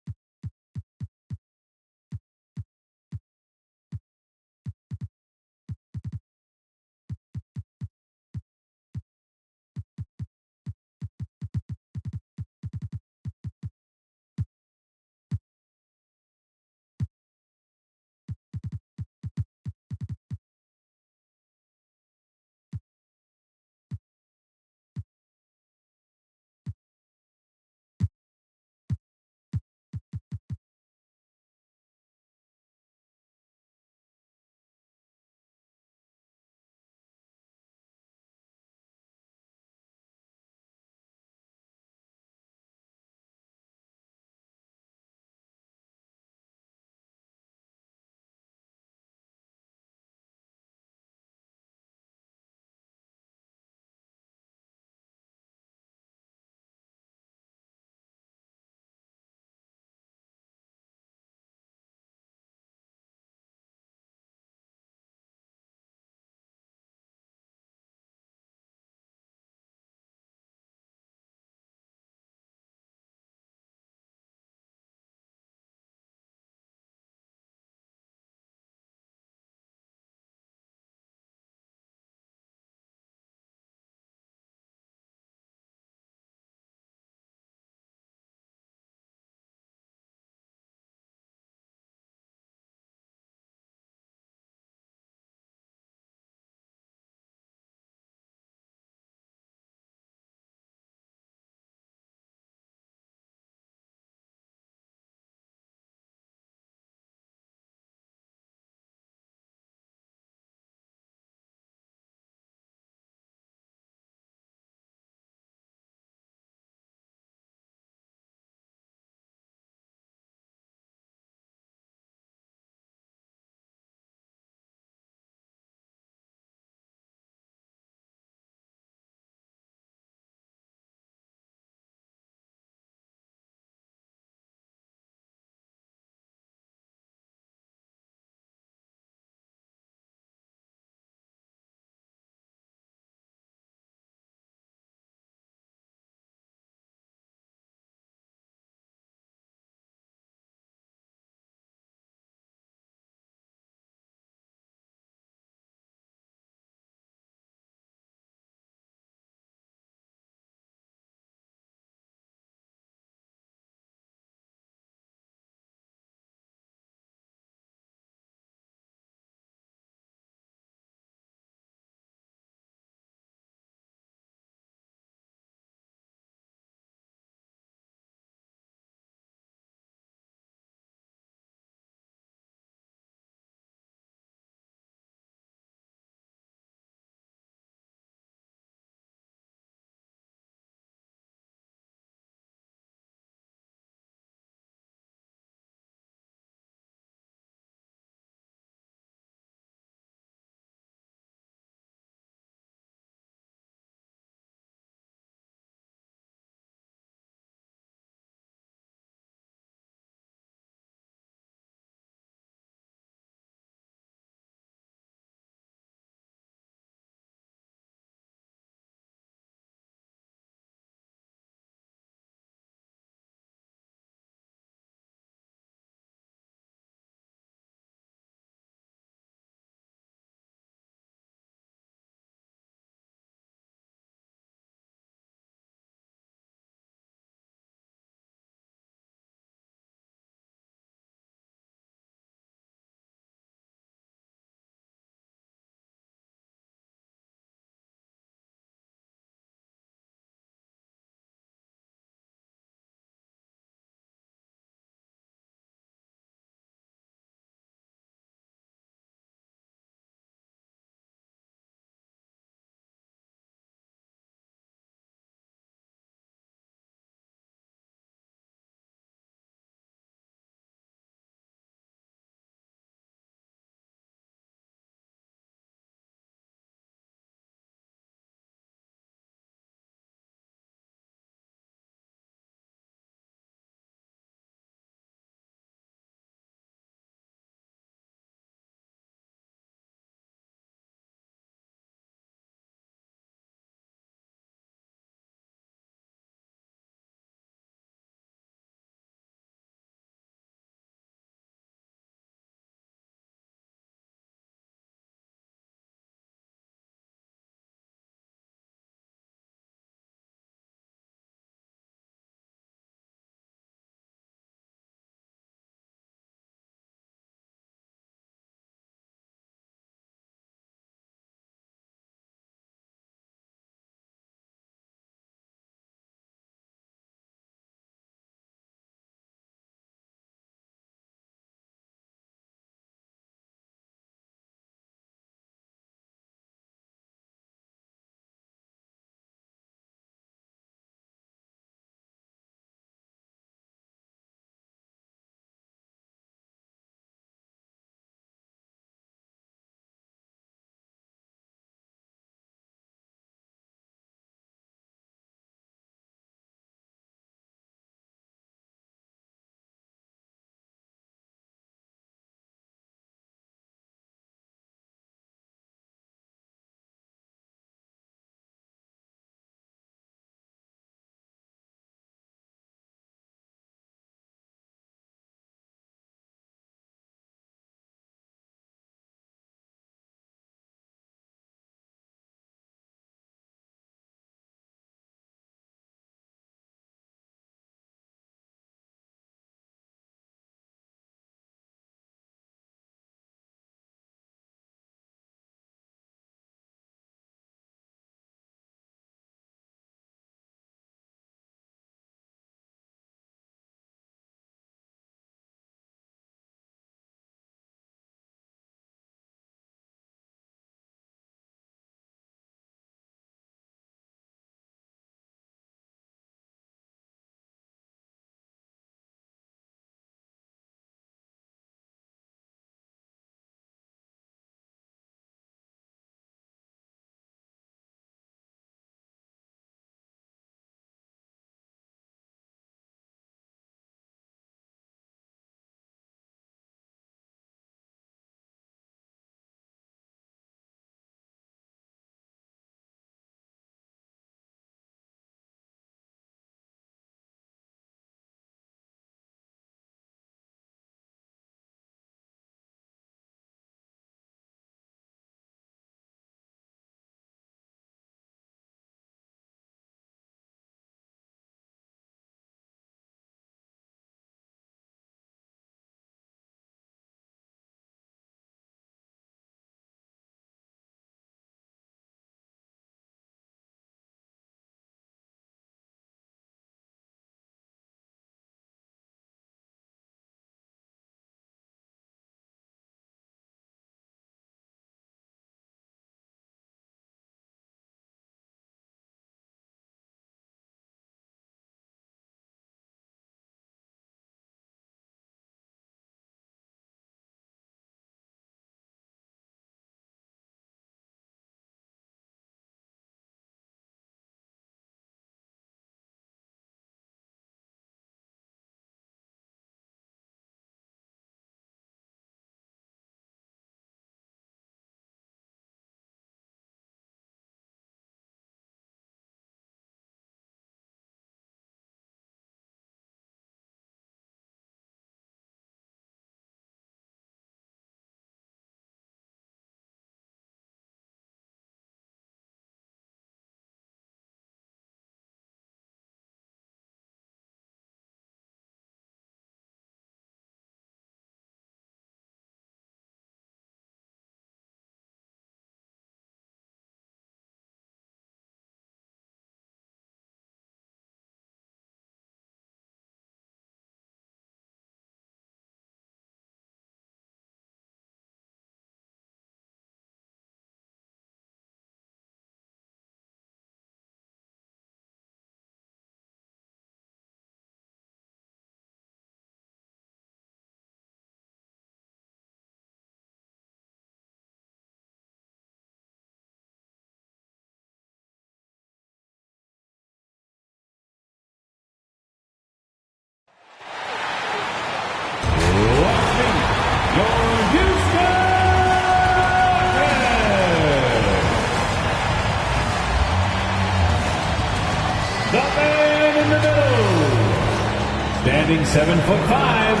Standing 7'5",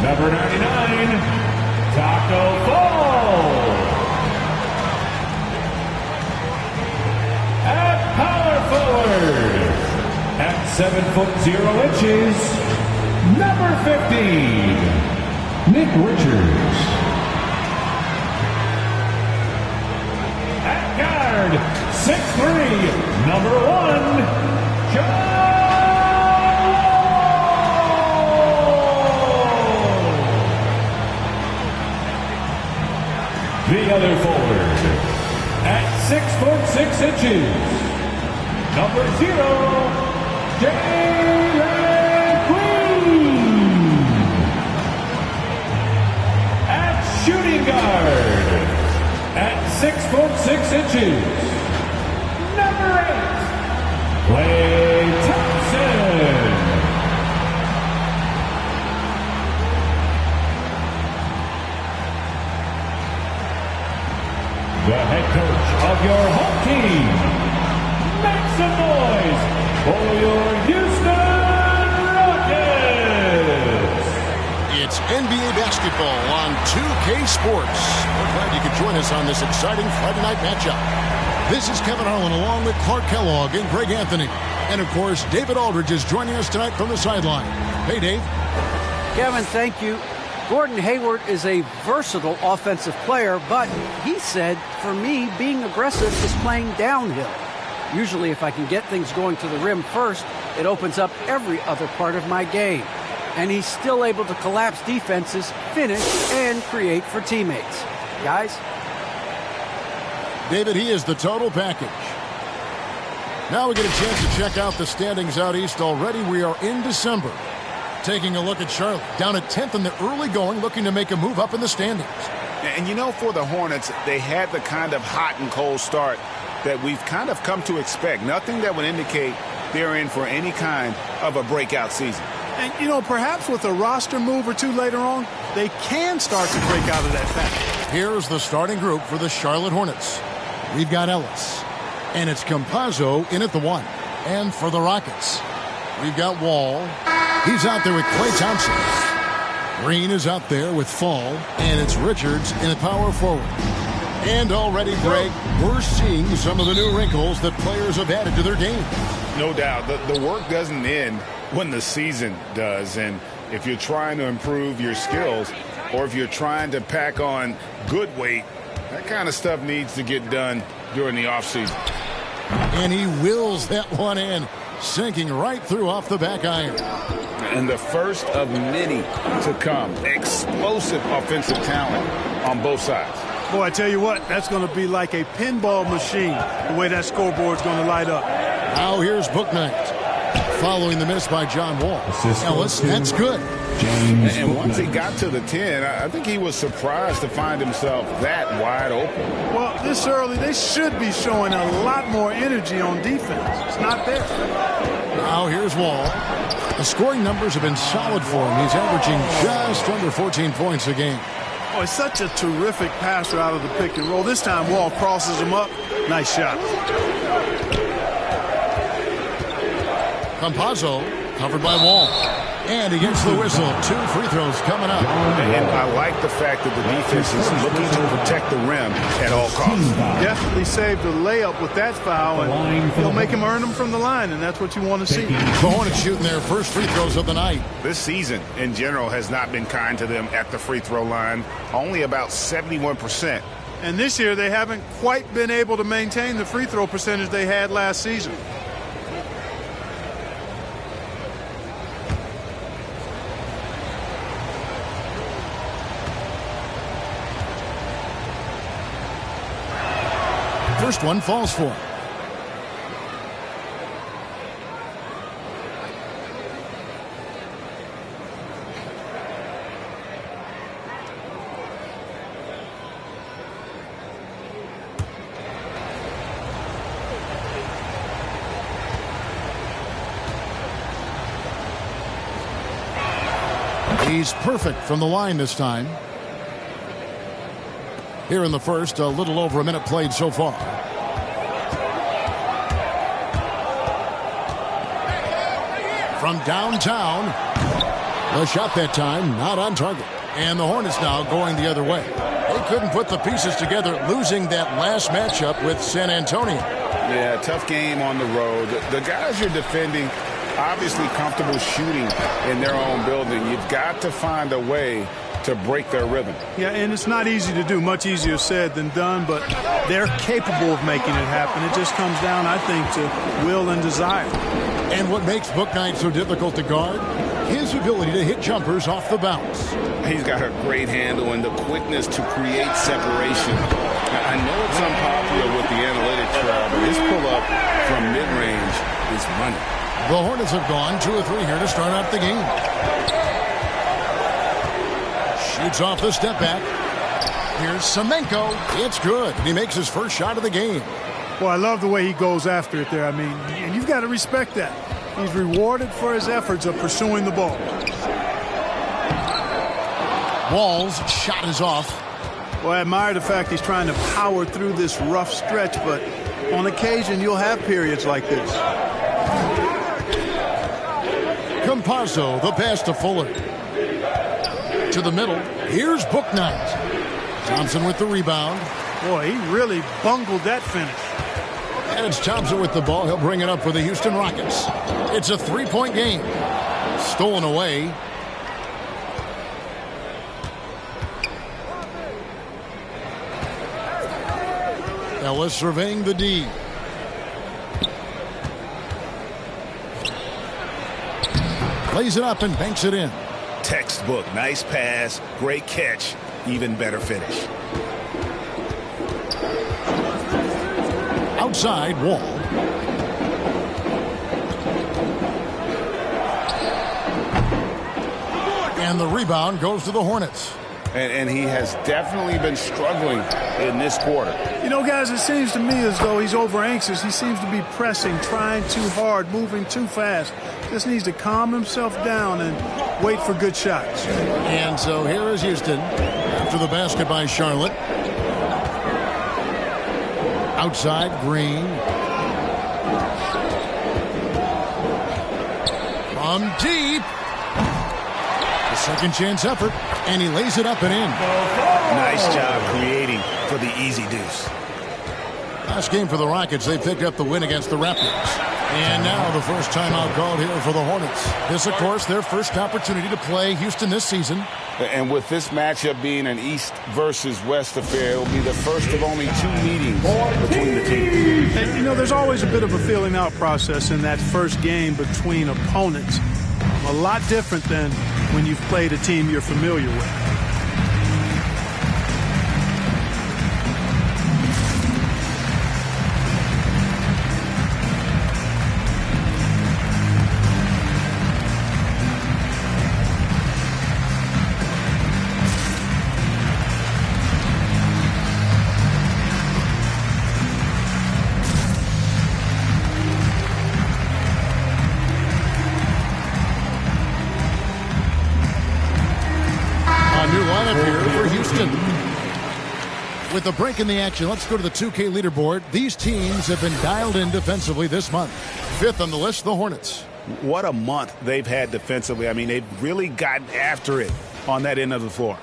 number 99, Taco Fall. At power forward, at 7'0", number 50, Nick Richards. At guard, 6'3", number 1, John. The other forward, at 6'6", number 0, Jalen Green. At shooting guard, at 6'6", number 8, Klay Thompson. The head coach of your home team, make some noise for your Houston Rockets! It's NBA basketball on 2K Sports. We're glad you could join us on this exciting Friday night matchup. This is Kevin Harlan along with Clark Kellogg and Greg Anthony. And, of course, David Aldridge is joining us tonight from the sideline. Hey, Dave. Kevin, thank you. Gordon Hayward is a versatile offensive player, but he said, for me, being aggressive is playing downhill. Usually, if I can get things going to the rim first, it opens up every other part of my game. And he's still able to collapse defenses, finish, and create for teammates. Guys? David, he is the total package. Now we get a chance to check out the standings out east already. We are in December. Taking a look at Charlotte, down at 10th in the early going, looking to make a move up in the standings. And you know, for the Hornets, they had the kind of hot and cold start that we've kind of come to expect. Nothing that would indicate they're in for any kind of a breakout season. And, you know, perhaps with a roster move or two later on, they can start to break out of that pattern. Here's the starting group for the Charlotte Hornets. We've got Ellis, and it's Campazzo in at the 1. And for the Rockets, we've got Wall. He's out there with Klay Thompson. Green is out there with Fall, and it's Richards in a power forward. And already, Greg, we're seeing some of the new wrinkles that players have added to their game. No doubt. The work doesn't end when the season does. And if you're trying to improve your skills or if you're trying to pack on good weight, that kind of stuff needs to get done during the offseason. And he wills that one in, sinking right through off the back iron. And the first of many to come. Explosive offensive talent on both sides. Boy, I tell you what, that's going to be like a pinball machine, the way that scoreboard's going to light up. Now here's Bouknight. Following the miss by John Wall. Ellis, that's good. And once he got to the 10, I think he was surprised to find himself that wide open. Well, this early, they should be showing a lot more energy on defense. It's not there. Now here's Wall. The scoring numbers have been solid for him. He's averaging just under 14 points a game. Oh, he's such a terrific passer out of the pick and roll. This time Wall crosses him up. Nice shot. Campazzo covered by Wall. And he gets the whistle. 2 free throws coming up. And I like the fact that the defense is looking to protect the rim at all costs. Definitely saved a layup with that foul, and he'll make him earn them from the line, and that's what you want to see. The Hornets shooting their first free throws of the night. This season, in general, has not been kind to them at the free throw line. Only about 71%. And this year, they haven't quite been able to maintain the free throw percentage they had last season. First one falls for him. He's perfect from the line this time. Here in the first, a little over a minute played so far. from downtown. The shot that time, not on target. And the Hornets now going the other way. They couldn't put the pieces together, losing that last matchup with San Antonio. Yeah, tough game on the road. The guys you're defending, obviously comfortable shooting in their own building. You've got to find a way to break their rhythm. Yeah, and it's not easy to do. Much easier said than done, but they're capable of making it happen. It just comes down, I think, to will and desire. And what makes Bouknight so difficult to guard? His ability to hit jumpers off the bounce. He's got a great handle and the quickness to create separation. Now, I know it's unpopular with the analytics crowd, but his pull-up from mid-range is money. The Hornets have gone 2 of 3 here to start out the game. Shoots off the step back. Here's Semenko. It's good. He makes his first shot of the game. Well, I love the way he goes after it there. I mean, and you've got to respect that. He's rewarded for his efforts of pursuing the ball. Wall's shot is off. Well, I admire the fact he's trying to power through this rough stretch, but on occasion you'll have periods like this. Campazzo, the pass to Fuller. To the middle. Here's Bouknight. Thompson with the rebound. Boy, he really bungled that finish. And it's Thompson with the ball. He'll bring it up for the Houston Rockets. It's a 3-point game. Stolen away. Ellis surveying the D. Plays it up and banks it in. Textbook. Nice pass. Great catch. Even better finish. Outside, Wall. And the rebound goes to the Hornets. And he has definitely been struggling in this quarter. You know, guys, it seems to me as though he's over anxious. He seems to be pressing, trying too hard, moving too fast. Just needs to calm himself down and wait for good shots. And so here is Houston after the basket by Charlotte. Outside, Green. From deep. The second chance effort, and he lays it up and in. Nice job creating for the easy deuce. Last game for the Rockets, they picked up the win against the Raptors. And now the first timeout called here for the Hornets. This, of course, their first opportunity to play Houston this season. And with this matchup being an East versus West affair, it will be the first of only 2 meetings between the teams. And, you know, there's always a bit of a feeling out process in that first game between opponents. A lot different than when you've played a team you're familiar with. With a break in the action, let's go to the 2K leaderboard. These teams have been dialed in defensively this month. 5th on the list, the Hornets. What a month they've had defensively. I mean, they've really gotten after it on that end of the floor.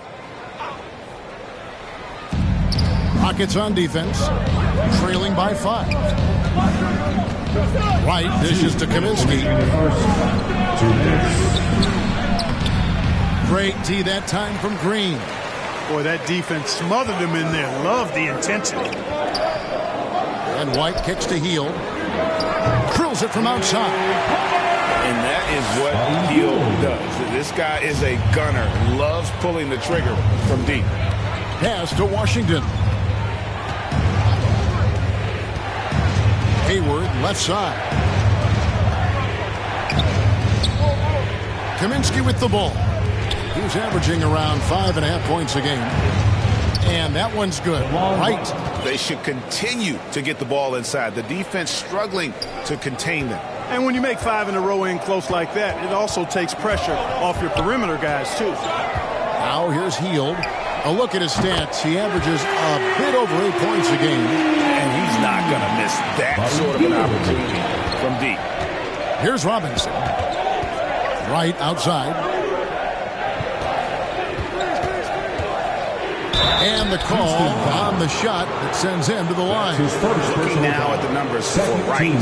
Rockets on defense, trailing by 5. White dishes to Kaminsky. Great D that time from Green. Boy, that defense smothered him in there. Love the intensity. And White kicks to Hield. Drills it from outside. And that is what Hield does. This guy is a gunner. Loves pulling the trigger from deep. Pass to Washington. Hayward, left side. Kaminsky with the ball. He's averaging around 5.5 points a game. And that one's good. Right. They should continue to get the ball inside. The defense struggling to contain them. And when you make 5 in a row in close like that, it also takes pressure off your perimeter guys, too. Now here's Hield. A look at his stats. He averages a bit over 8 points a game. And he's not going to miss that sort of an opportunity from deep. Here's Robinson. Right outside. And the call on the shot that sends him to the line. Looking now at the numbers for Wright.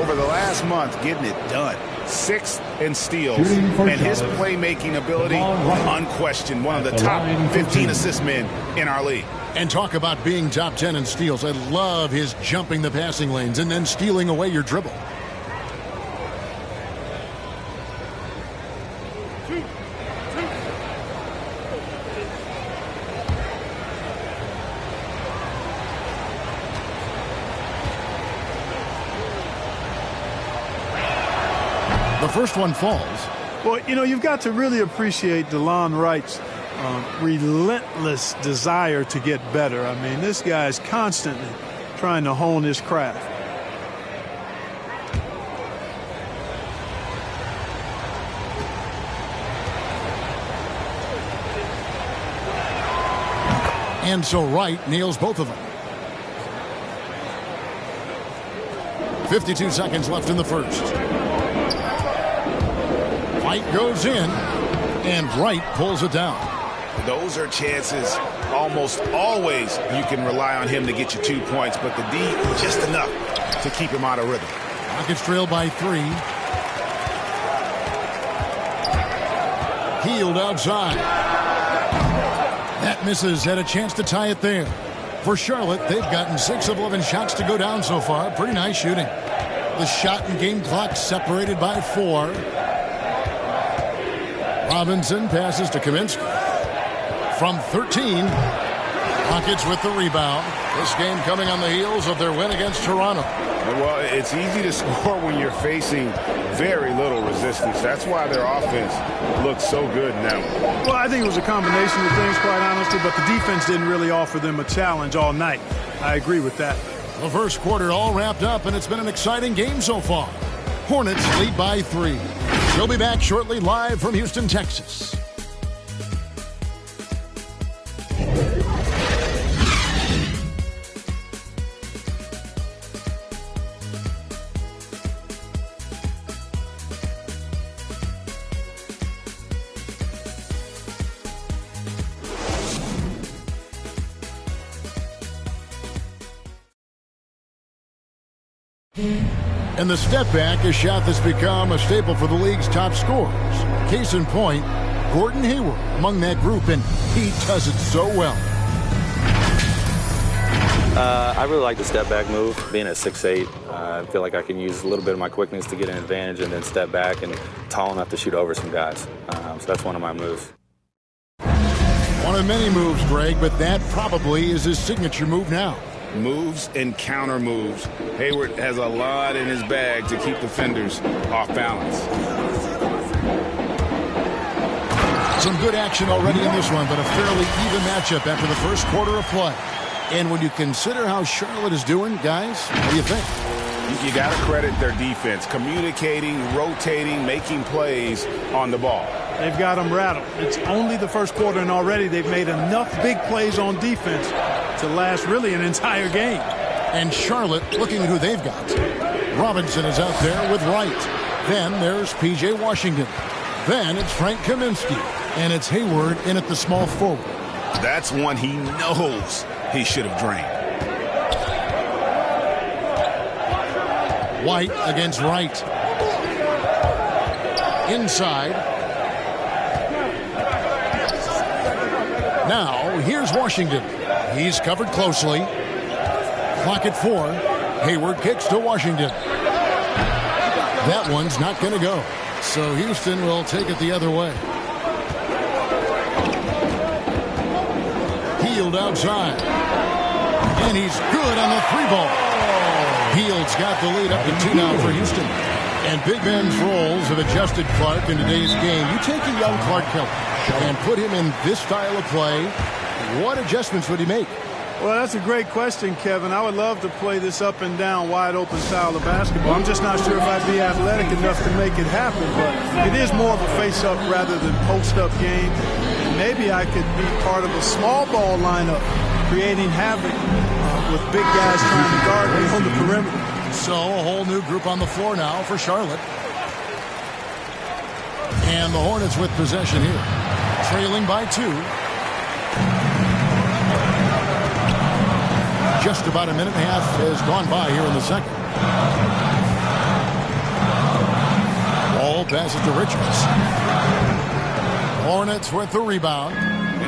Over the last month, getting it done. 6th in steals. And his playmaking ability, unquestioned. One of the top 15 assist men in our league. And talk about being top 10 in steals. I love his jumping the passing lanes and then stealing away your dribble. The first one falls. Well, you know, you've got to really appreciate DeLon Wright's relentless desire to get better. I mean, this guy is constantly trying to hone his craft. And so Wright nails both of them. 52 seconds left in the first. White goes in, and Wright pulls it down. Those are chances almost always you can rely on him to get you 2 points, but the D just enough to keep him out of rhythm. Rockets trail by 3. Healed outside. That misses. Had a chance to tie it there. For Charlotte, they've gotten 6 of 11 shots to go down so far. Pretty nice shooting. The shot and game clock separated by 4. Robinson passes to Kaminsky. From 13, Rockets with the rebound. This game coming on the heels of their win against Toronto. Well, it's easy to score when you're facing very little resistance. That's why their offense looks so good now. Well, I think it was a combination of things, quite honestly, but the defense didn't really offer them a challenge all night. I agree with that. The first quarter all wrapped up, and it's been an exciting game so far. Hornets lead by 3. We'll be back shortly live from Houston, Texas. And the step back, a shot that's become a staple for the league's top scorers. Case in point, Gordon Hayward among that group, and he does it so well. I really like the step back move. Being at 6'8", I feel like I can use a little bit of my quickness to get an advantage and then step back and tall enough to shoot over some guys. So that's one of my moves. One of many moves, Greg, but that probably is his signature move now. Moves and counter moves. Hayward has a lot in his bag to keep defenders off balance. Some good action already in this one, but a fairly even matchup after the first quarter of play. And when you consider how Charlotte is doing, guys, what do you think? You got to credit their defense. Communicating, rotating, making plays on the ball. They've got them rattled. It's only the first quarter, and already they've made enough big plays on defense to last really an entire game. And Charlotte looking at who they've got. Robinson is out there with Wright. Then there's P.J. Washington. Then it's Frank Kaminsky. And it's Hayward in at the small forward. That's one he knows he should have drained. White against Wright. Inside. Now, here's Washington. He's covered closely. Clock at 4. Hayward kicks to Washington. That one's not going to go. So Houston will take it the other way. Hield outside. And he's good on the 3-ball. Hield's got the lead up to 2 now for Houston. And big men's roles have adjusted Clark in today's game. You take a young Clark Kelly and put him in this style of play, what adjustments would he make? Well, that's a great question, Kevin. I would love to play this up and down, wide open style of basketball. I'm just not sure if I'd be athletic enough to make it happen, but it is more of a face-up rather than post-up game. And maybe I could be part of a small ball lineup, creating havoc with big guys trying to guard me on the perimeter. So a whole new group on the floor now for Charlotte. And the Hornets with possession here. Trailing by 2. Just about a minute and a half has gone by here in the second. Ball passes to Richards. Hornets with the rebound.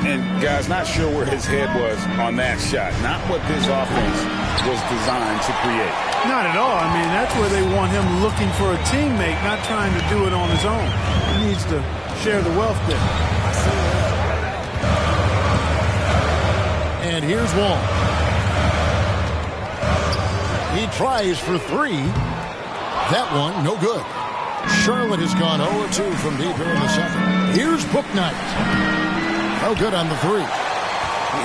And guys, not sure where his head was on that shot. Not what this offense was designed to create. Not at all. I mean, that's where they want him looking for a teammate, not trying to do it on his own. He needs to share the wealth there. And here's Wall. He tries for 3. That one, no good. Charlotte has gone 0-2 from deep here in the second. Here's Bouknight. No good on the 3.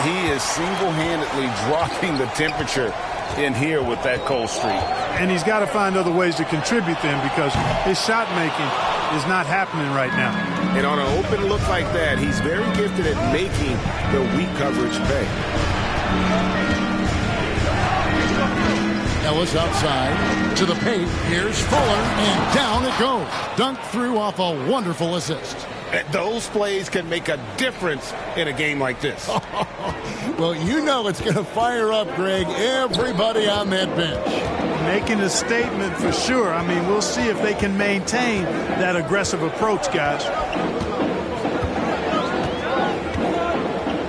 He is single-handedly dropping the temperature in here with that cold streak. And he's got to find other ways to contribute then, because his shot making is not happening right now. And on an open look like that, he's very gifted at making the weak coverage pay. Ellis outside to the paint. Here's Fuller, and down it goes. Dunked through off a wonderful assist. Those plays can make a difference in a game like this. Well, you know it's going to fire up, Greg, everybody on that bench. Making a statement for sure. I mean, we'll see if they can maintain that aggressive approach, guys.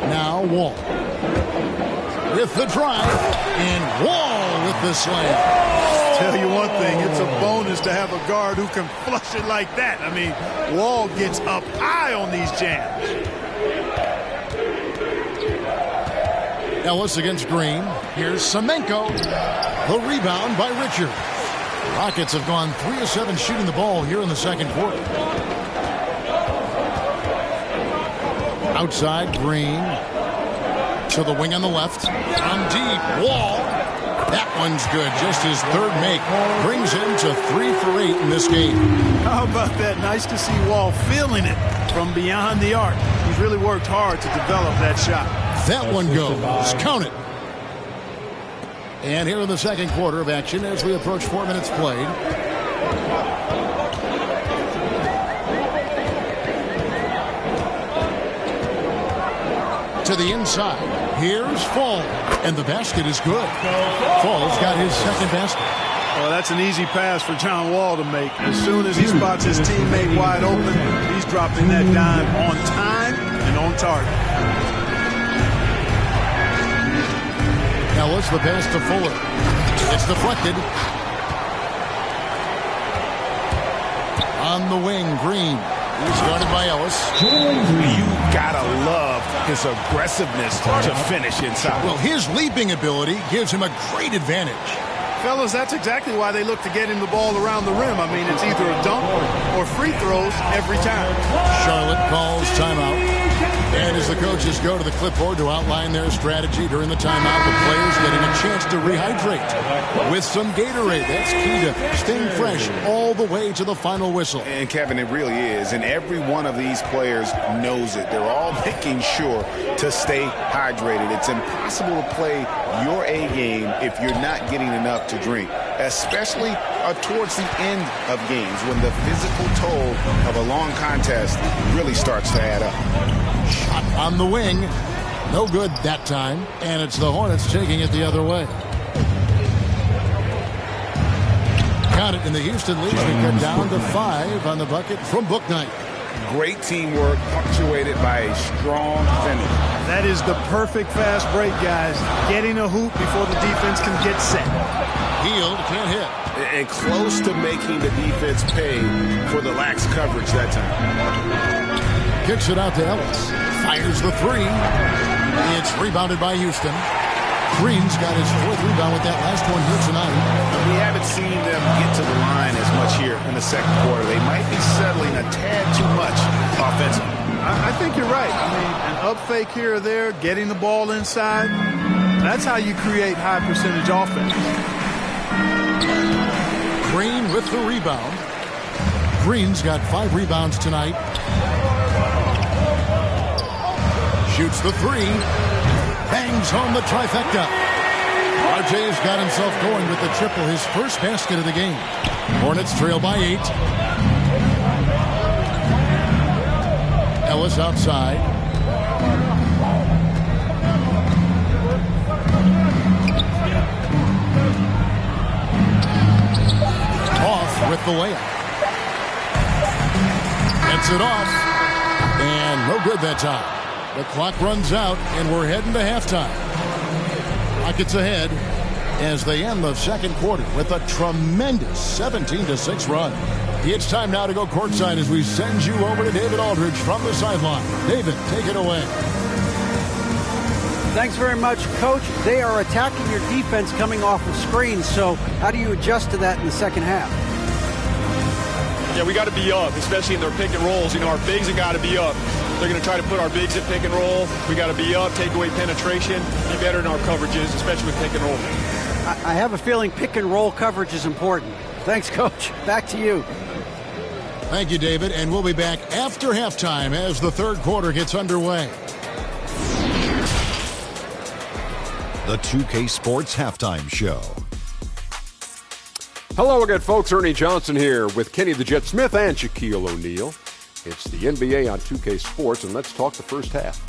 Now Wall with the drive, and Wall with the slam. Tell you one thing, it's a bonus to have a guard who can flush it like that. I mean, Wall gets up high on these jams. Ellis against Green. Here's Semenko. The rebound by Richards. Rockets have gone 3 of 7 shooting the ball here in the second quarter. Outside, Green. To the wing on the left. From deep, Wall. That one's good. Just his third make. Brings him to 3 for 8 in this game. How about that? Nice to see Wall feeling it from beyond the arc. He's really worked hard to develop that shot. That one goes. Count it. And here in the second quarter of action as we approach 4 minutes played. To the inside. Here's Fall. And the basket is good. Fall's got his second basket. Well, that's an easy pass for John Wall to make. As soon as he spots his teammate wide open, he's dropping that dime on time and on target. Ellis, the pass to Fuller. It's deflected. On the wing, Green. He's guarded by Ellis. You gotta love his aggressiveness to finish inside. Well, his leaping ability gives him a great advantage. Fellas, that's exactly why they look to get him the ball around the rim. I mean, it's either a dunk or free throws every time. Charlotte calls timeout. And as the coaches go to the clipboard to outline their strategy during the timeout, the players getting a chance to rehydrate with some Gatorade. That's key to staying fresh all the way to the final whistle. And Kevin, it really is. And every one of these players knows it. They're all making sure to stay hydrated. It's impossible to play your A game if you're not getting enough to drink, especially towards the end of games when the physical toll of a long contest really starts to add up. Shot on the wing. No good that time. And it's the Hornets taking it the other way. Count it in the Houston lead. They cut down to 5 on the bucket from Bouknight. Great teamwork punctuated by a strong finish. That is the perfect fast break, guys. Getting a hoop before the defense can get set. Healed, can't hit. And close to making the defense pay for the lax coverage that time. Kicks it out to Ellis. Fires the 3. It's rebounded by Houston. Green's got his 4th rebound with that last one here tonight. We haven't seen them get to the line as much here in the second quarter. They might be settling a tad too much offensively. I think you're right. I mean, an up fake here or there, getting the ball inside, that's how you create high percentage offense. Green with the rebound. Green's got 5 rebounds tonight. Shoots the 3. Bangs home the trifecta. RJ's got himself going with the triple, his first basket of the game. Hornets trail by 8. Ellis outside. Off with the layup. Gets it off. And no good that time. The clock runs out, and we're heading to halftime. Rockets ahead as they end the second quarter with a tremendous 17-6 run. It's time now to go courtside as we send you over to David Aldridge from the sideline. David, take it away. Thanks very much, Coach. They are attacking your defense coming off of screens, so how do you adjust to that in the second half? Yeah, we got to be up, especially in their pick and rolls. You know, our bigs have got to be up. They're going to try to put our bigs in pick and roll. We got to be up, take away penetration, be better in our coverages, especially with pick and roll. I have a feeling pick and roll coverage is important. Thanks, Coach. Back to you. Thank you, David. And we'll be back after halftime as the third quarter gets underway. The 2K Sports Halftime Show. Hello again, folks. Ernie Johnson here with Kenny the Jet Smith and Shaquille O'Neal. It's the NBA on 2K Sports, and let's talk the first half.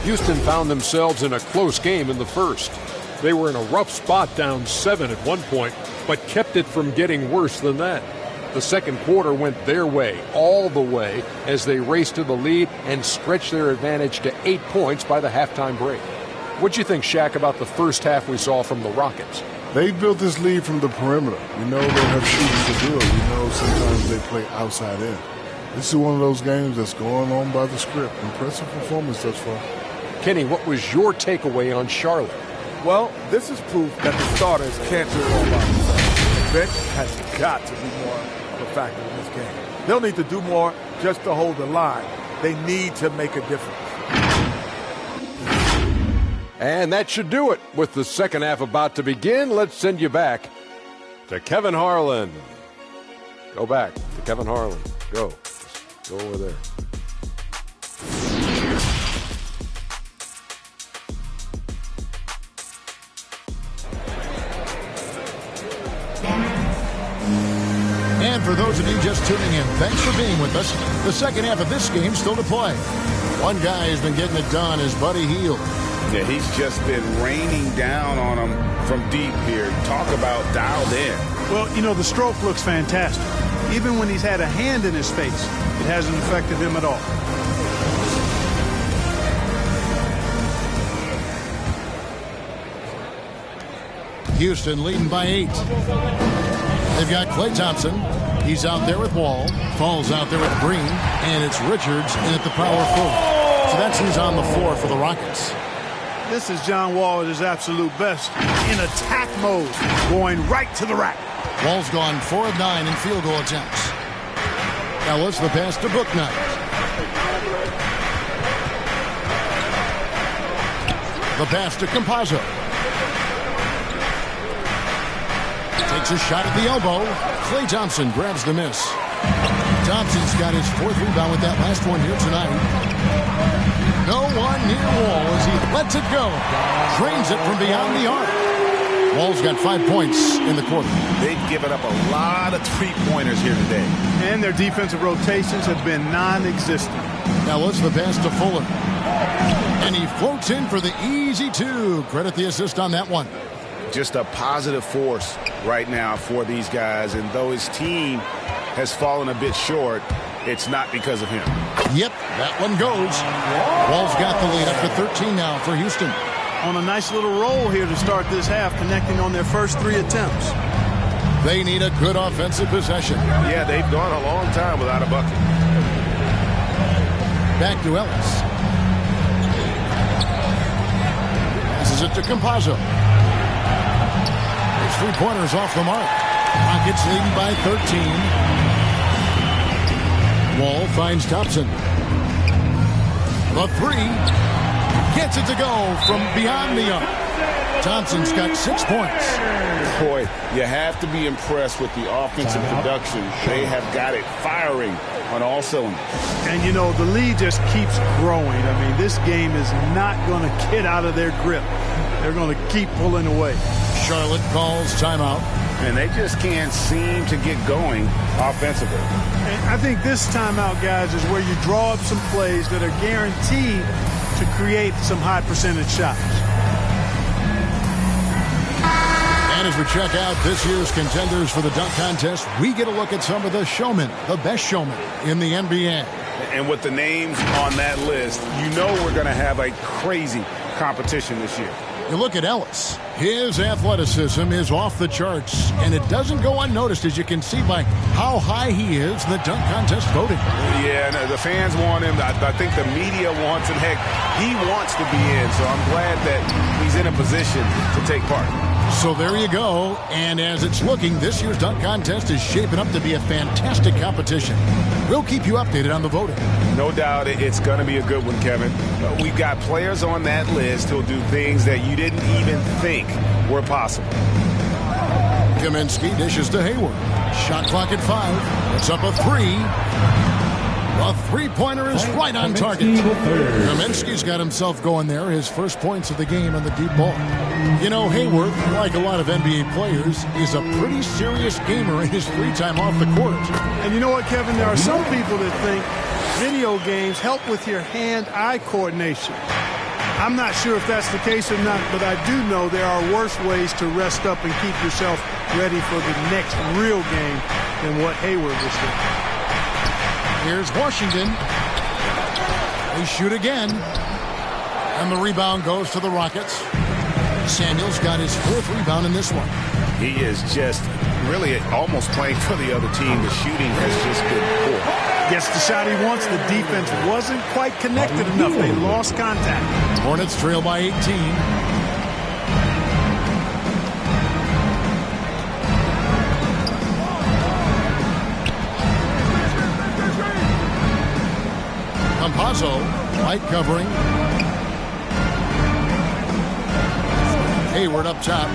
Houston found themselves in a close game in the first. They were in a rough spot, down 7 at one point, but kept it from getting worse than that. The second quarter went their way, all the way, as they raced to the lead and stretched their advantage to 8 points by the halftime break. What'd you think, Shaq, about the first half we saw from the Rockets? They built this lead from the perimeter. We know they have shooters to do it. We know sometimes they play outside in. This is one of those games that's going on by the script. Impressive performance thus far. Kenny, what was your takeaway on Charlotte? Well, this is proof that the starters can't do it all by themselves. The bench has got to be more of a factor in this game. They'll need to do more just to hold the line. They need to make a difference. And that should do it. With the second half about to begin, let's send you back to Kevin Harlan. Go back to Kevin Harlan. Go. Go over there. And for those of you just tuning in, thanks for being with us. The second half of this game still to play. One guy has been getting it done is Buddy Hield. Yeah, he's just been raining down on him from deep here. Talk about dialed in. Well, you know, the stroke looks fantastic. Even when he's had a hand in his face, it hasn't affected him at all. Houston leading by 8. They've got Klay Thompson. He's out there with Wall. Falls out there with Green. And it's Richards in at the power forward. So that's who's on the floor for the Rockets. This is John Wall at his absolute best in attack mode, going right to the rack. Wall's gone 4 of 9 in field goal attempts. Ellis the pass to Bouknight. The pass to Campazzo. Takes a shot at the elbow. Klay Thompson grabs the miss. Thompson's got his 4th rebound with that last one here tonight. No one near Wall as he lets it go. Drains it from beyond the arc. Wall's got 5 points in the quarter. They've given up a lot of three-pointers here today. And their defensive rotations have been non-existent. Ellis the pass to Fuller. And he floats in for the easy 2. Credit the assist on that one. Just a positive force right now for these guys. And though his team has fallen a bit short, it's not because of him. Yep, that one goes. Wall's got the lead up to 13 now for Houston. On a nice little roll here to start this half, connecting on their first 3 attempts. They need a good offensive possession. Yeah, they've gone a long time without a bucket. Back to Ellis. Passes it to Campazzo. His 3-pointers off the mark. Rockets leading by 13. Wall finds Thompson. The 3 gets it to go from beyond the arc. Thompson's got 6 points. Boy, you have to be impressed with the offensive production. They have got it firing on all cylinders. And, you know, the lead just keeps growing. I mean, this game is not going to get out of their grip. They're going to keep pulling away. Charlotte calls timeout. and they just can't seem to get going offensively. And I think this timeout, guys, is where you draw up some plays that are guaranteed to create some high percentage shots. And as we check out this year's contenders for the dunk contest, we get a look at some of the showmen, the best showmen in the NBA. And with the names on that list, you know we're going to have a crazy competition this year. You look at Ellis. His athleticism is off the charts, and it doesn't go unnoticed, as you can see by how high he is in the dunk contest voting. Yeah, no, the fans want him. I think the media wants him. Heck, he wants to be in, so I'm glad that he's in a position to take part. So there you go. And as it's looking, this year's dunk contest is shaping up to be a fantastic competition. We'll keep you updated on the voting. No doubt it's going to be a good one, Kevin. We've got players on that list who'll do things that you didn't even think were possible. Kaminsky dishes to Hayward. Shot clock at 5. It's up a 3. A three-pointer is right on target. Kaminsky's got himself going there. His first points of the game on the deep ball. You know, Hayward, like a lot of NBA players, is a pretty serious gamer in his free time off the court. And you know what, Kevin? There are some people that think video games help with your hand-eye coordination. I'm not sure if that's the case or not, but I do know there are worse ways to rest up and keep yourself ready for the next real game than what Hayward was doing. Here's Washington. They shoot again. And the rebound goes to the Rockets. Samuel's got his 4th rebound in this one. He is just really almost playing for the other team. The shooting has just been poor. Gets the shot he wants. The defense wasn't quite connected enough. They lost contact. Hornets trail by 18. Campazzo, light covering. Hayward up top.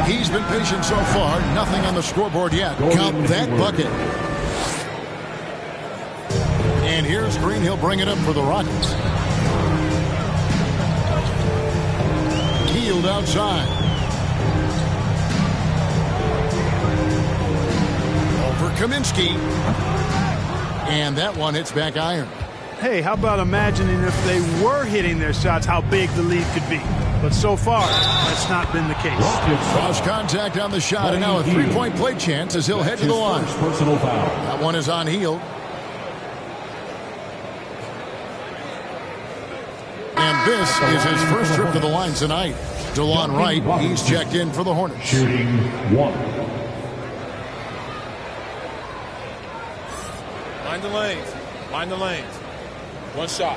He's been patient so far. Nothing on the scoreboard yet. Count that bucket. And here's Green. He'll bring it up for the Rockets. Healed outside. Over Kaminsky. And that one hits back iron. Hey, how about imagining if they were hitting their shots, how big the lead could be? But so far, that's not been the case. Cross contact on the shot, and now a three-point play chance as he'll head to the line. Personal foul. That one is on Hield. And this is his first trip to the line tonight. DeLon Wright, he's checked in for the Hornets. Shooting 1. Mind the lanes. Mind the lanes. One shot.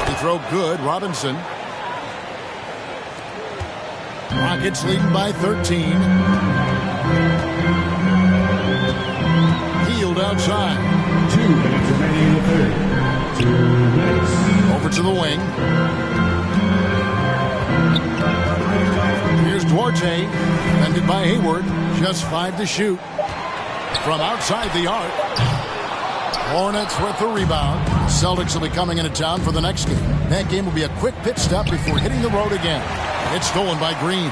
He throw good. Robinson. Rockets leading by 13. Healed outside. 2 minutes remaining in the third. 2 minutes. Over to the wing. Here's Duarte, defended by Hayward. Just 5 to shoot. From outside the arc. Hornets with the rebound. Celtics will be coming into town for the next game. That game will be a quick pit stop before hitting the road again. It's stolen by Green.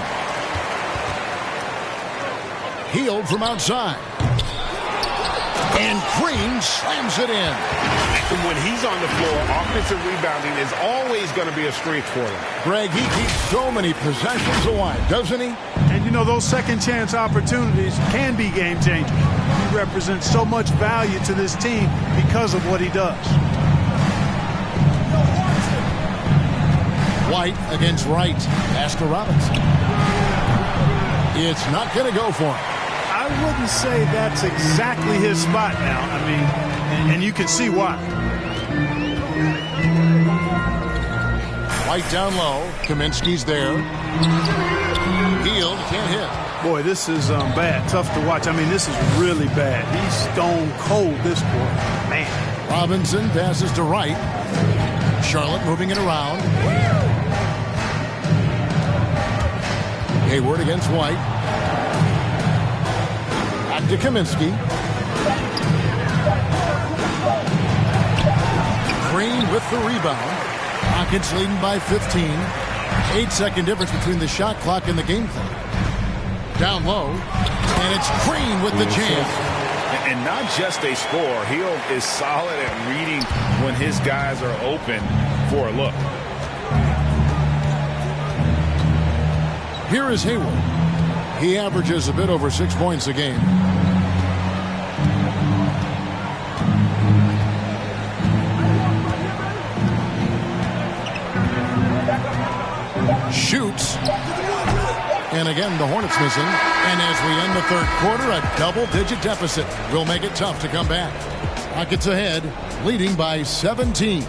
Healed from outside. And Green slams it in. When he's on the floor, offensive rebounding is always going to be a strength for him. Greg, he keeps so many possessions alive, doesn't he? And you know, those second chance opportunities can be game changers. He represents so much value to this team because of what he does. White against Wright. Pass to Robinson. It's not going to go for him. I wouldn't say that's exactly his spot now. I mean, and you can see why. White down low. Kaminsky's there. Hield can't hit. Boy, this is bad. Tough to watch. I mean, this is really bad. He's stone cold, this boy. Man. Robinson passes to Wright. Charlotte moving it around. Hayward against White. Back to Kaminsky. with the rebound. Rockets leading by 15. 8-second difference between the shot clock and the game clock. Down low, and it's Green with the jam. And not just a scorer. Hill is solid at reading when his guys are open for a look. Here is Hayward. He averages a bit over 6 points a game. Shoots. And again, the Hornets missing. And as we end the third quarter, a double-digit deficit will make it tough to come back. Rockets ahead, leading by 17.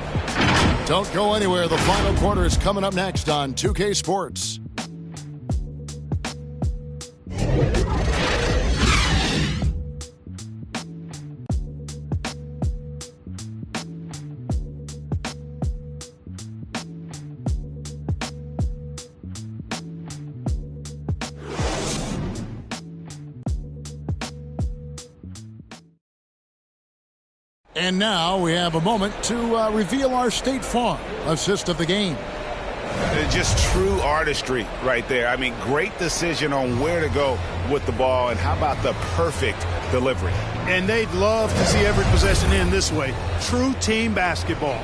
Don't go anywhere. The final quarter is coming up next on 2K Sports. And now we have a moment to reveal our State Farm assist of the game. Just true artistry right there. I mean, great decision on where to go with the ball, and how about the perfect delivery? And they'd love to see every possession end this way. True team basketball.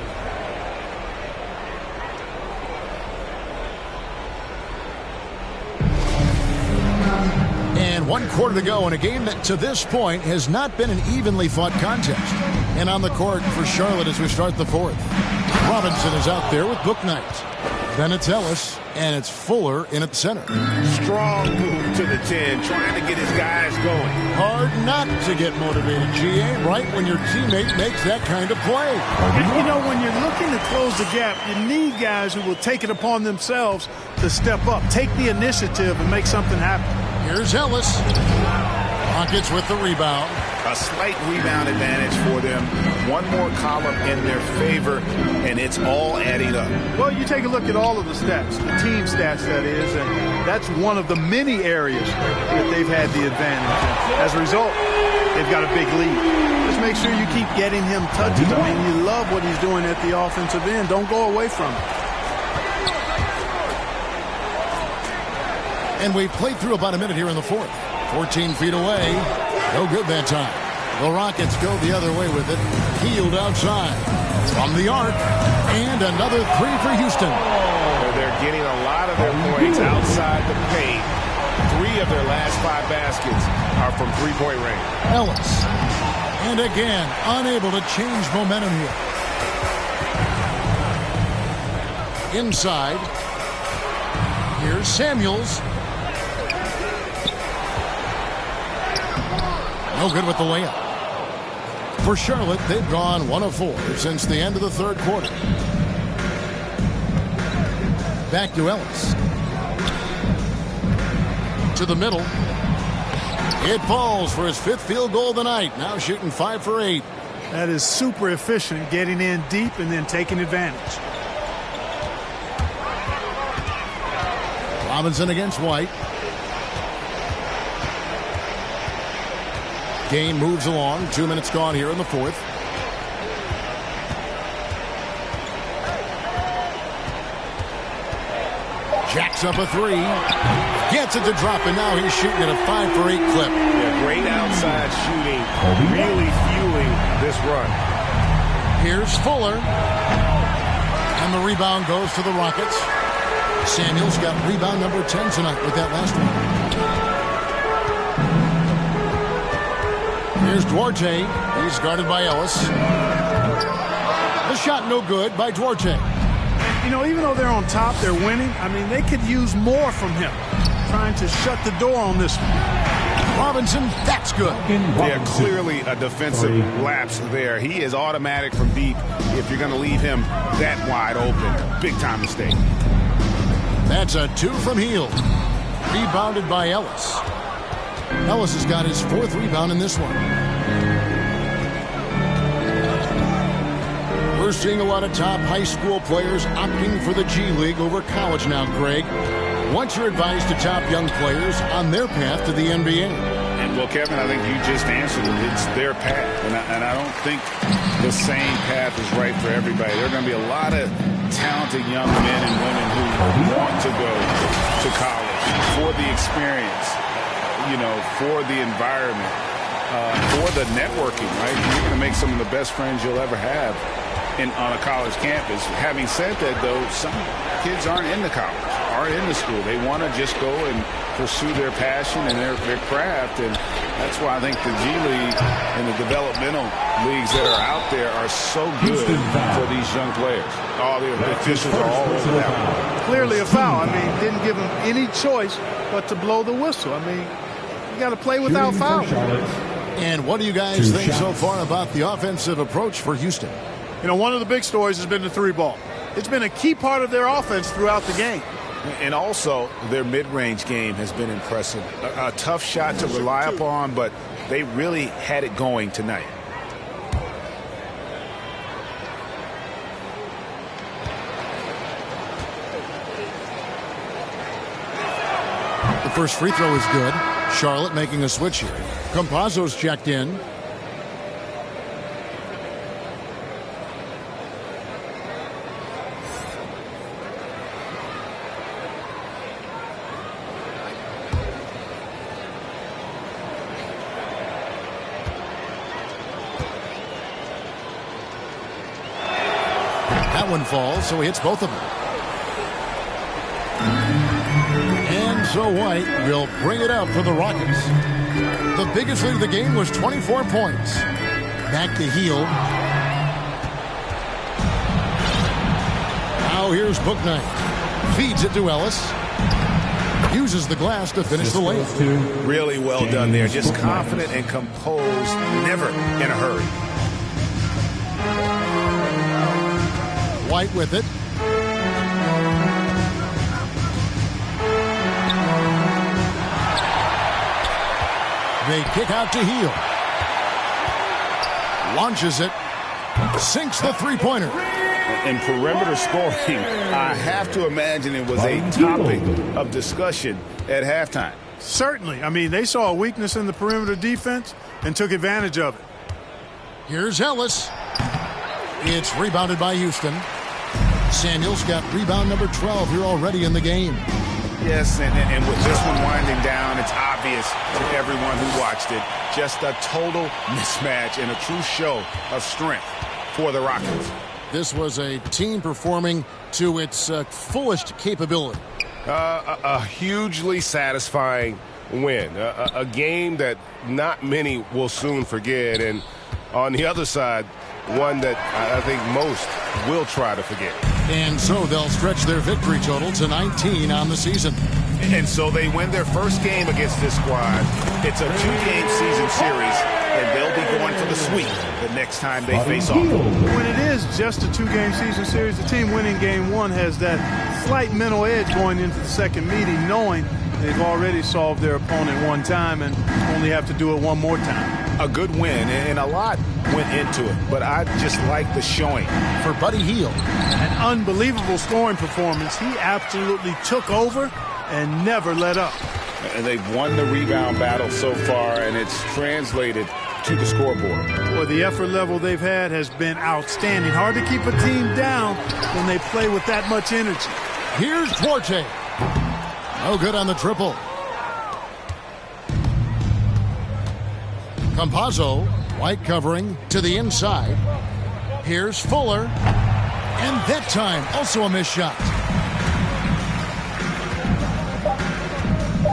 And 1 quarter to go in a game that to this point has not been an evenly fought contest. And on the court for Charlotte as we start the fourth. Robinson is out there with Bouknight. Then it's Ellis, and it's Fuller in at the center. Strong move to the 10, trying to get his guys going. Hard not to get motivated, GA, right when your teammate makes that kind of play. You know, when you're looking to close the gap, you need guys who will take it upon themselves to step up, take the initiative, and make something happen. Here's Ellis. Rockets with the rebound. A slight rebound advantage for them. One more column in their favor, and it's all adding up. Well, you take a look at all of the stats, the team stats, that is, and that's one of the many areas that they've had the advantage. As a result, they've got a big lead. Just make sure you keep getting him touches. I mean, you love what he's doing at the offensive end. Don't go away from it. And we've played through about a minute here in the fourth. 14 feet away. No good that time. The Rockets go the other way with it. Healed outside. From the arc. And another three for Houston. They're getting a lot of their points outside the paint. 3 of their last 5 baskets are from three-point range. Ellis. And again, unable to change momentum here. Inside. Here's Samuels. No good with the layup. For Charlotte, they've gone 1 of 4 since the end of the third quarter. Back to Ellis. To the middle. It falls for his 5th field goal of the night. Now shooting 5 for 8. That is super efficient, getting in deep and then taking advantage. Robinson against White. Game moves along. 2 minutes gone here in the fourth. Jacks up a 3. Gets it to drop, and now he's shooting at a 5 for 8 clip. Yeah, great outside shooting. Really fueling this run. Here's Fuller. And the rebound goes to the Rockets. Samuels got rebound number 10 tonight with that last one. Here's Duarte. He's guarded by Ellis. The shot no good by Duarte. You know, even though they're on top, they're winning. I mean, they could use more from him. Trying to shut the door on this one. Robinson, that's good. Yeah, clearly a defensive lapse there. He is automatic from deep if you're going to leave him that wide open. Big time mistake. That's a 2 from Hield. Rebounded by Ellis. Ellis has got his 4th rebound in this one. We're seeing a lot of top high school players opting for the G League over college now, Greg. What's your advice to top young players on their path to the NBA? And well, Kevin, I think you just answered it. It's their path. And I don't think the same path is right for everybody. There are going to be a lot of talented young men and women who want to go to college for the experience, for the environment, for the networking, right? You're going to make some of the best friends you'll ever have on a college campus. Having said that, though, some kids aren't into college, aren't into school. They want to just go and pursue their passion and their craft, and that's why I think the G League and the developmental leagues that are out there are so good for these young players. All the officials are all over that one. Clearly a foul. I mean, didn't give them any choice but to blow the whistle. I mean, you got to play without foul. And what do you guys think so far about the offensive approach for Houston? One of the big stories has been the three ball. It's been a key part of their offense throughout the game. And also, their mid-range game has been impressive. A tough shot to rely upon, but they really had it going tonight. The first free throw is good. Charlotte making a switch here. Campazzo's checked in. That one falls, so he hits both of them. And so White will bring it up for the Rockets. The biggest lead of the game was 24 points. Back to Hield. Now here's Bouknight. Feeds it to Ellis. Uses the glass to finish the lane. Really well done there. Just confident and composed, never in a hurry. White with it. They kick out to Hield. Launches it. Sinks the three-pointer. In perimeter scoring, I have to imagine it was a topic of discussion at halftime. Certainly. I mean, they saw a weakness in the perimeter defense and took advantage of it. Here's Ellis. It's rebounded by Houston. Samuels got rebound number 12 here already in the game. Yes, and with this one winding down, it's obvious to everyone who watched it. Just a total mismatch and a true show of strength for the Rockets. This was a team performing to its fullest capability. A hugely satisfying win. A game that not many will soon forget. And on the other side, one that I think most will try to forget. And so they'll stretch their victory total to 19 on the season. And so they win their first game against this squad. It's a two-game season series, and they'll be going for the sweep the next time they face off. When it is just a two-game season series, the team winning game one has that slight mental edge going into the second meeting, knowing they've already solved their opponent one time and only have to do it one more time. A good win, and a lot went into it, but I just like the showing. For Buddy Hield. An unbelievable scoring performance. He absolutely took over and never let up. And they've won the rebound battle so far, and it's translated to the scoreboard. Boy, the effort level they've had has been outstanding. Hard to keep a team down when they play with that much energy. Here's Duarte. No good on the triple. Campazzo, White covering to the inside. Here's Fuller. And that time, also a missed shot.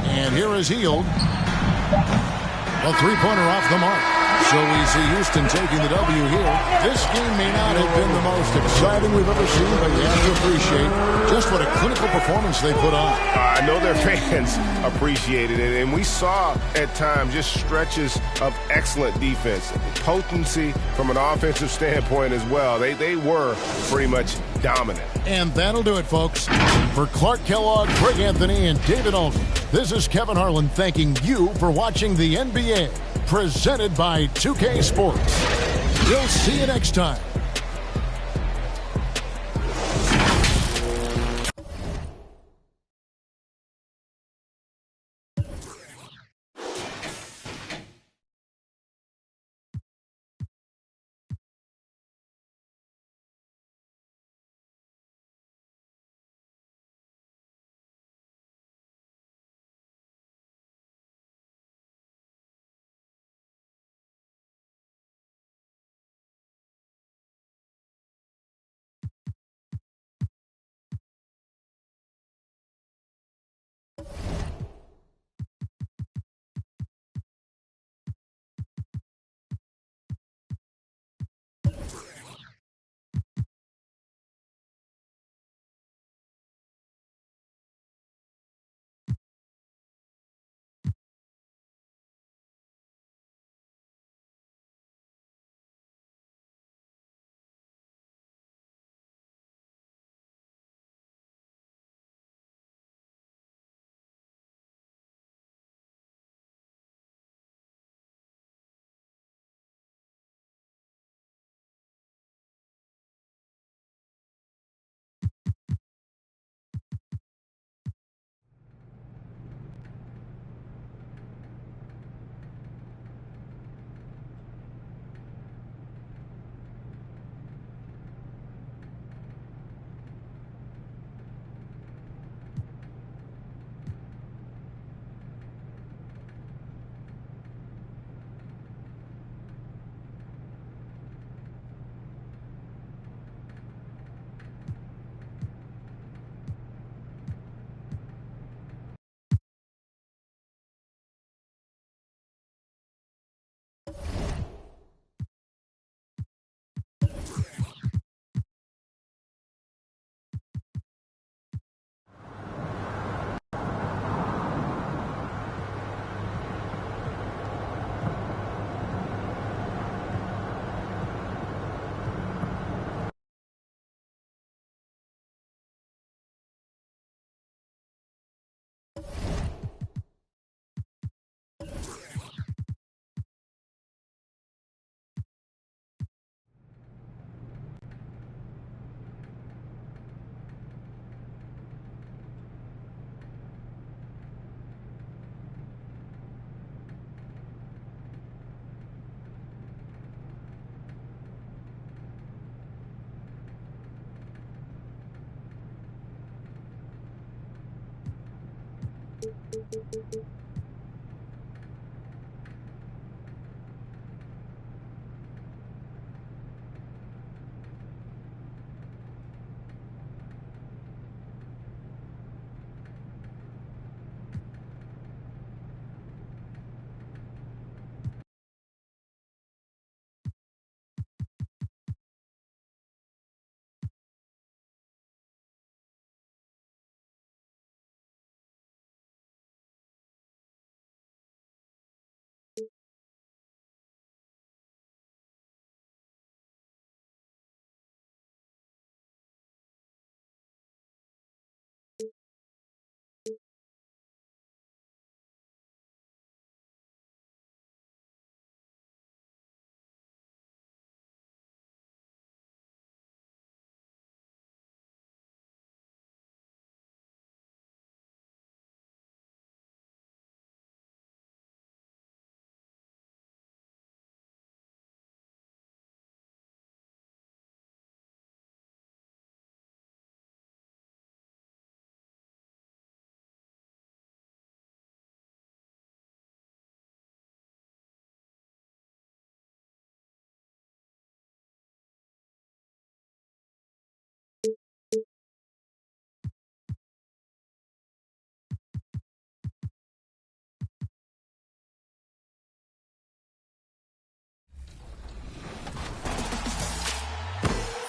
And here is Hield. A three-pointer off the mark. So we see Houston taking the W here. This game may not have been the most exciting we've ever seen, but you have to appreciate just what a clinical performance they put on. I know their fans appreciated it, and we saw at times just stretches of excellent defense. Potency from an offensive standpoint as well. They were pretty much dominant. And that'll do it, folks. For Clark Kellogg, Greg Anthony, and David Alden, this is Kevin Harlan thanking you for watching the NBA. Presented by 2K Sports. We'll see you next time.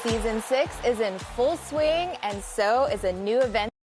Season 6 is in full swing, and so is a new event.